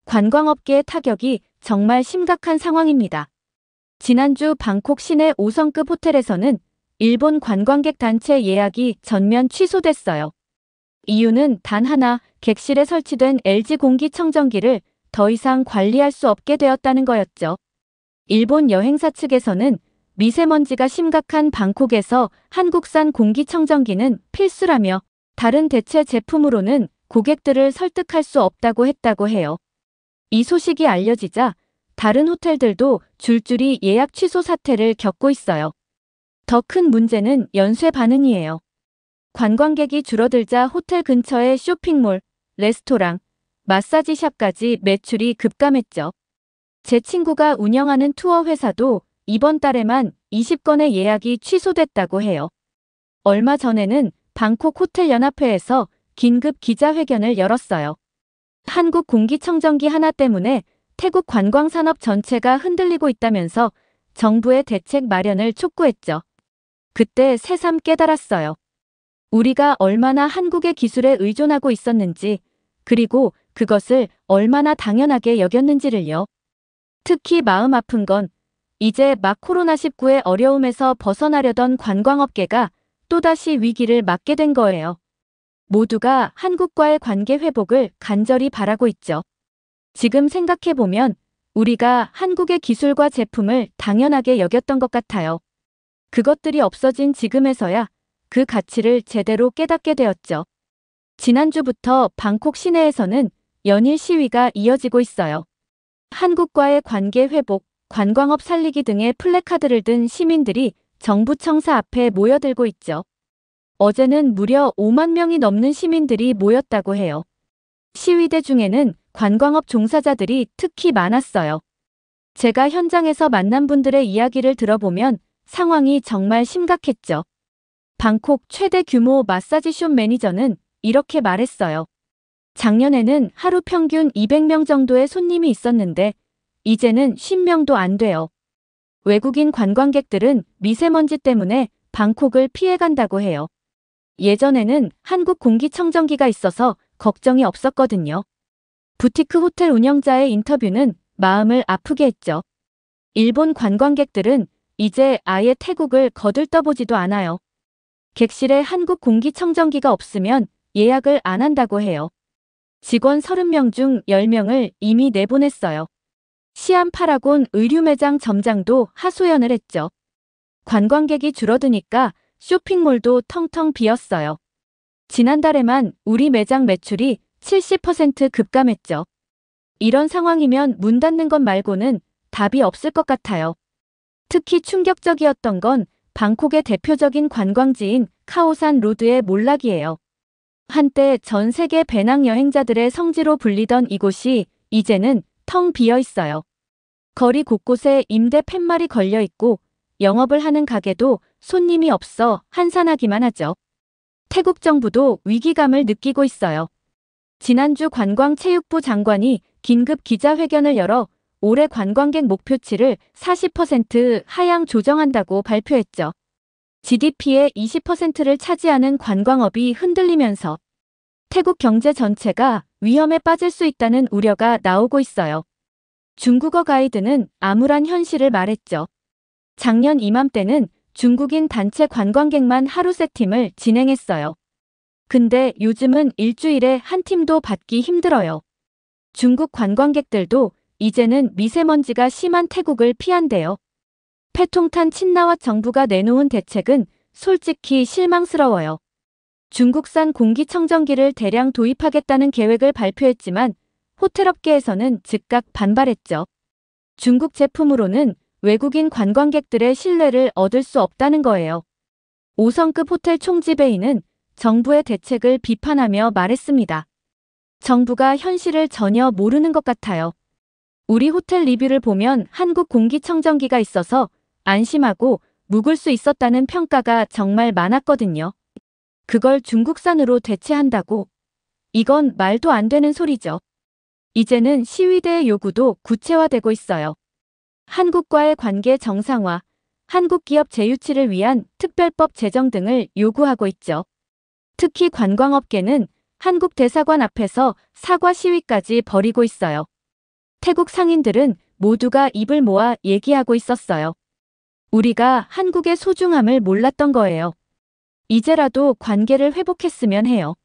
관광업계의 타격이 정말 심각한 상황입니다. 지난주 방콕 시내 5성급 호텔에서는 일본 관광객 단체 예약이 전면 취소됐어요. 이유는 단 하나, 객실에 설치된 LG 공기청정기를 더 이상 관리할 수 없게 되었다는 거였죠. 일본 여행사 측에서는 미세먼지가 심각한 방콕에서 한국산 공기청정기는 필수라며 다른 대체 제품으로는 고객들을 설득할 수 없다고 했다고 해요. 이 소식이 알려지자 다른 호텔들도 줄줄이 예약 취소 사태를 겪고 있어요. 더 큰 문제는 연쇄 반응이에요. 관광객이 줄어들자 호텔 근처의 쇼핑몰, 레스토랑, 마사지샵까지 매출이 급감했죠. 제 친구가 운영하는 투어 회사도 이번 달에만 20건의 예약이 취소됐다고 해요. 얼마 전에는 방콕 호텔 연합회에서 긴급 기자회견을 열었어요. 한국 공기청정기 하나 때문에 태국 관광산업 전체가 흔들리고 있다면서 정부의 대책 마련을 촉구했죠. 그때 새삼 깨달았어요. 우리가 얼마나 한국의 기술에 의존하고 있었는지, 그리고 그것을 얼마나 당연하게 여겼는지를요. 특히 마음 아픈 건 이제 막 코로나19의 어려움에서 벗어나려던 관광업계가 또다시 위기를 맞게 된 거예요. 모두가 한국과의 관계 회복을 간절히 바라고 있죠. 지금 생각해보면 우리가 한국의 기술과 제품을 당연하게 여겼던 것 같아요. 그것들이 없어진 지금에서야 그 가치를 제대로 깨닫게 되었죠. 지난주부터 방콕 시내에서는 연일 시위가 이어지고 있어요. 한국과의 관계 회복, 관광업 살리기 등의 플래카드를 든 시민들이 정부 청사 앞에 모여들고 있죠. 어제는 무려 5만 명이 넘는 시민들이 모였다고 해요. 시위대 중에는 관광업 종사자들이 특히 많았어요. 제가 현장에서 만난 분들의 이야기를 들어보면 상황이 정말 심각했죠. 방콕 최대 규모 마사지숍 매니저는 이렇게 말했어요. 작년에는 하루 평균 200명 정도의 손님이 있었는데 이제는 10명도 안 돼요. 외국인 관광객들은 미세먼지 때문에 방콕을 피해간다고 해요. 예전에는 한국 공기청정기가 있어서 걱정이 없었거든요. 부티크 호텔 운영자의 인터뷰는 마음을 아프게 했죠. 일본 관광객들은 이제 아예 태국을 거들떠보지도 않아요. 객실에 한국 공기청정기가 없으면 예약을 안 한다고 해요. 직원 30명 중 10명을 이미 내보냈어요. 시안 파라곤 의류매장 점장도 하소연을 했죠. 관광객이 줄어드니까 쇼핑몰도 텅텅 비었어요. 지난달에만 우리 매장 매출이 70% 급감했죠. 이런 상황이면 문 닫는 것 말고는 답이 없을 것 같아요. 특히 충격적이었던 건 방콕의 대표적인 관광지인 카오산 로드의 몰락이에요. 한때 전 세계 배낭 여행자들의 성지로 불리던 이곳이 이제는 텅 비어 있어요. 거리 곳곳에 임대 팻말이 걸려 있고 영업을 하는 가게도 손님이 없어 한산하기만 하죠. 태국 정부도 위기감을 느끼고 있어요. 지난주 관광체육부 장관이 긴급 기자회견을 열어 올해 관광객 목표치를 40% 하향 조정한다고 발표했죠. GDP의 20%를 차지하는 관광업이 흔들리면서 태국 경제 전체가 위험에 빠질 수 있다는 우려가 나오고 있어요. 중국어 가이드는 암울한 현실을 말했죠. 작년 이맘때는 중국인 단체 관광객만 하루 세팀을 진행했어요. 근데 요즘은 일주일에 한 팀도 받기 힘들어요. 중국 관광객들도 이제는 미세먼지가 심한 태국을 피한대요. 패통탄 친나와 정부가 내놓은 대책은 솔직히 실망스러워요. 중국산 공기청정기를 대량 도입하겠다는 계획을 발표했지만 호텔업계에서는 즉각 반발했죠. 중국 제품으로는 외국인 관광객들의 신뢰를 얻을 수 없다는 거예요. 5성급 호텔 총지배인은 정부의 대책을 비판하며 말했습니다. 정부가 현실을 전혀 모르는 것 같아요. 우리 호텔 리뷰를 보면 한국 공기청정기가 있어서 안심하고 묵을 수 있었다는 평가가 정말 많았거든요. 그걸 중국산으로 대체한다고? 이건 말도 안 되는 소리죠. 이제는 시위대의 요구도 구체화되고 있어요. 한국과의 관계 정상화, 한국 기업 재유치를 위한 특별법 제정 등을 요구하고 있죠. 특히 관광업계는 한국 대사관 앞에서 사과 시위까지 벌이고 있어요. 태국 상인들은 모두가 입을 모아 얘기하고 있었어요. 우리가 한국의 소중함을 몰랐던 거예요. 이제라도 관계를 회복했으면 해요.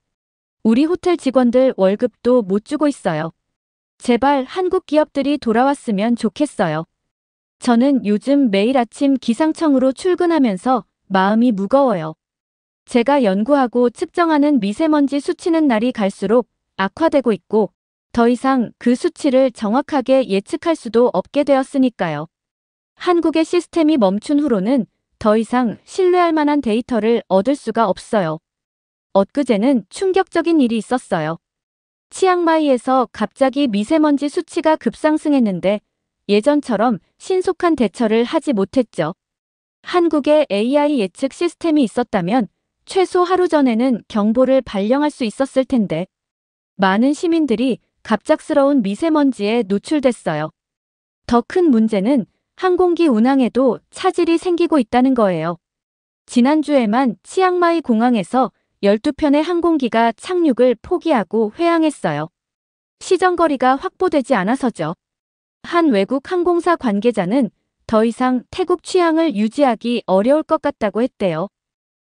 우리 호텔 직원들 월급도 못 주고 있어요. 제발 한국 기업들이 돌아왔으면 좋겠어요. 저는 요즘 매일 아침 기상청으로 출근하면서 마음이 무거워요. 제가 연구하고 측정하는 미세먼지 수치는 날이 갈수록 악화되고 있고 더 이상 그 수치를 정확하게 예측할 수도 없게 되었으니까요. 한국의 시스템이 멈춘 후로는 더 이상 신뢰할 만한 데이터를 얻을 수가 없어요. 엊그제는 충격적인 일이 있었어요. 치앙마이에서 갑자기 미세먼지 수치가 급상승했는데 예전처럼 신속한 대처를 하지 못했죠. 한국에 AI 예측 시스템이 있었다면 최소 하루 전에는 경보를 발령할 수 있었을 텐데 많은 시민들이 갑작스러운 미세먼지에 노출됐어요. 더 큰 문제는 항공기 운항에도 차질이 생기고 있다는 거예요. 지난주에만 치앙마이 공항에서 12편의 항공기가 착륙을 포기하고 회항했어요. 시정거리가 확보되지 않아서죠. 한 외국 항공사 관계자는 더 이상 태국 취항을 유지하기 어려울 것 같다고 했대요.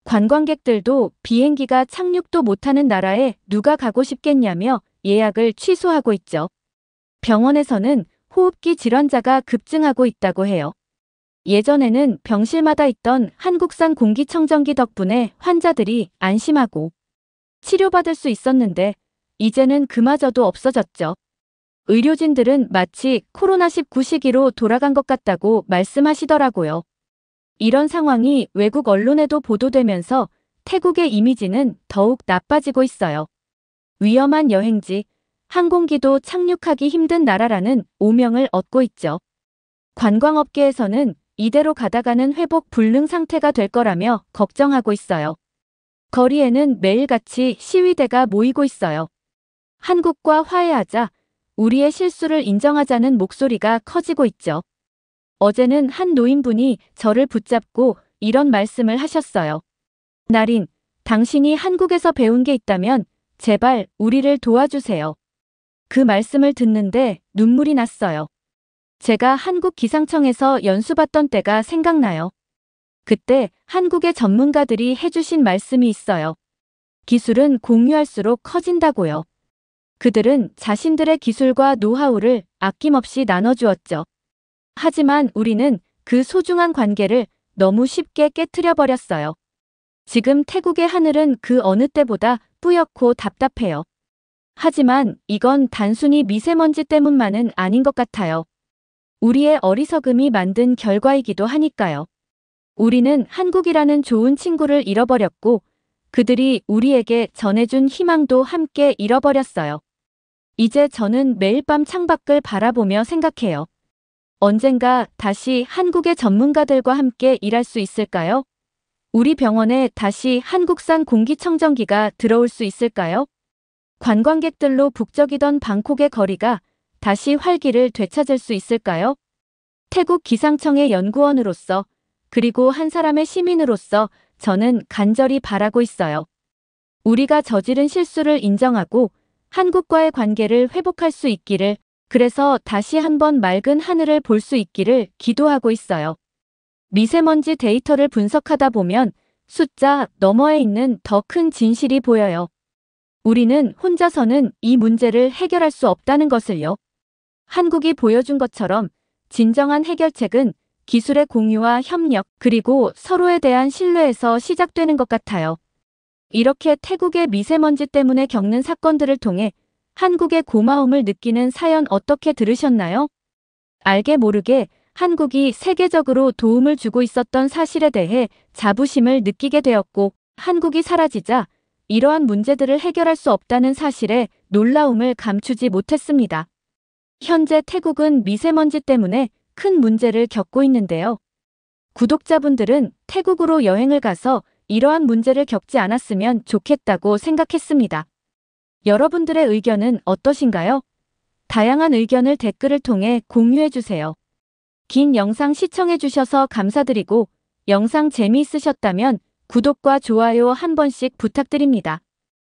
관광객들도 비행기가 착륙도 못하는 나라에 누가 가고 싶겠냐며 예약을 취소하고 있죠. 병원에서는 호흡기 질환자가 급증하고 있다고 해요. 예전에는 병실마다 있던 한국산 공기청정기 덕분에 환자들이 안심하고 치료받을 수 있었는데 이제는 그마저도 없어졌죠. 의료진들은 마치 코로나19 시기로 돌아간 것 같다고 말씀하시더라고요. 이런 상황이 외국 언론에도 보도되면서 태국의 이미지는 더욱 나빠지고 있어요. 위험한 여행지, 항공기도 착륙하기 힘든 나라라는 오명을 얻고 있죠. 관광업계에서는 이대로 가다가는 회복 불능 상태가 될 거라며 걱정하고 있어요. 거리에는 매일같이 시위대가 모이고 있어요. 한국과 화해하자, 우리의 실수를 인정하자는 목소리가 커지고 있죠. 어제는 한 노인분이 저를 붙잡고 이런 말씀을 하셨어요. 나린, 당신이 한국에서 배운 게 있다면 제발 우리를 도와주세요. 그 말씀을 듣는데 눈물이 났어요. 제가 한국 기상청에서 연수받던 때가 생각나요. 그때 한국의 전문가들이 해주신 말씀이 있어요. 기술은 공유할수록 커진다고요. 그들은 자신들의 기술과 노하우를 아낌없이 나눠주었죠. 하지만 우리는 그 소중한 관계를 너무 쉽게 깨트려 버렸어요. 지금 태국의 하늘은 그 어느 때보다 뿌옇고 답답해요. 하지만 이건 단순히 미세먼지 때문만은 아닌 것 같아요. 우리의 어리석음이 만든 결과이기도 하니까요. 우리는 한국이라는 좋은 친구를 잃어버렸고 그들이 우리에게 전해준 희망도 함께 잃어버렸어요. 이제 저는 매일 밤 창밖을 바라보며 생각해요. 언젠가 다시 한국의 전문가들과 함께 일할 수 있을까요? 우리 병원에 다시 한국산 공기청정기가 들어올 수 있을까요? 관광객들로 북적이던 방콕의 거리가 다시 활기를 되찾을 수 있을까요? 태국 기상청의 연구원으로서 그리고 한 사람의 시민으로서 저는 간절히 바라고 있어요. 우리가 저지른 실수를 인정하고 한국과의 관계를 회복할 수 있기를, 그래서 다시 한번 맑은 하늘을 볼 수 있기를 기도하고 있어요. 미세먼지 데이터를 분석하다 보면 숫자 너머에 있는 더 큰 진실이 보여요. 우리는 혼자서는 이 문제를 해결할 수 없다는 것을요. 한국이 보여준 것처럼 진정한 해결책은 기술의 공유와 협력, 그리고 서로에 대한 신뢰에서 시작되는 것 같아요. 이렇게 태국의 미세먼지 때문에 겪는 사건들을 통해 한국의 고마움을 느끼는 사연 어떻게 들으셨나요? 알게 모르게 한국이 세계적으로 도움을 주고 있었던 사실에 대해 자부심을 느끼게 되었고, 한국이 사라지자 이러한 문제들을 해결할 수 없다는 사실에 놀라움을 감추지 못했습니다. 현재 태국은 미세먼지 때문에 큰 문제를 겪고 있는데요. 구독자분들은 태국으로 여행을 가서 이러한 문제를 겪지 않았으면 좋겠다고 생각했습니다. 여러분들의 의견은 어떠신가요? 다양한 의견을 댓글을 통해 공유해주세요. 긴 영상 시청해주셔서 감사드리고, 영상 재미있으셨다면 구독과 좋아요 한 번씩 부탁드립니다.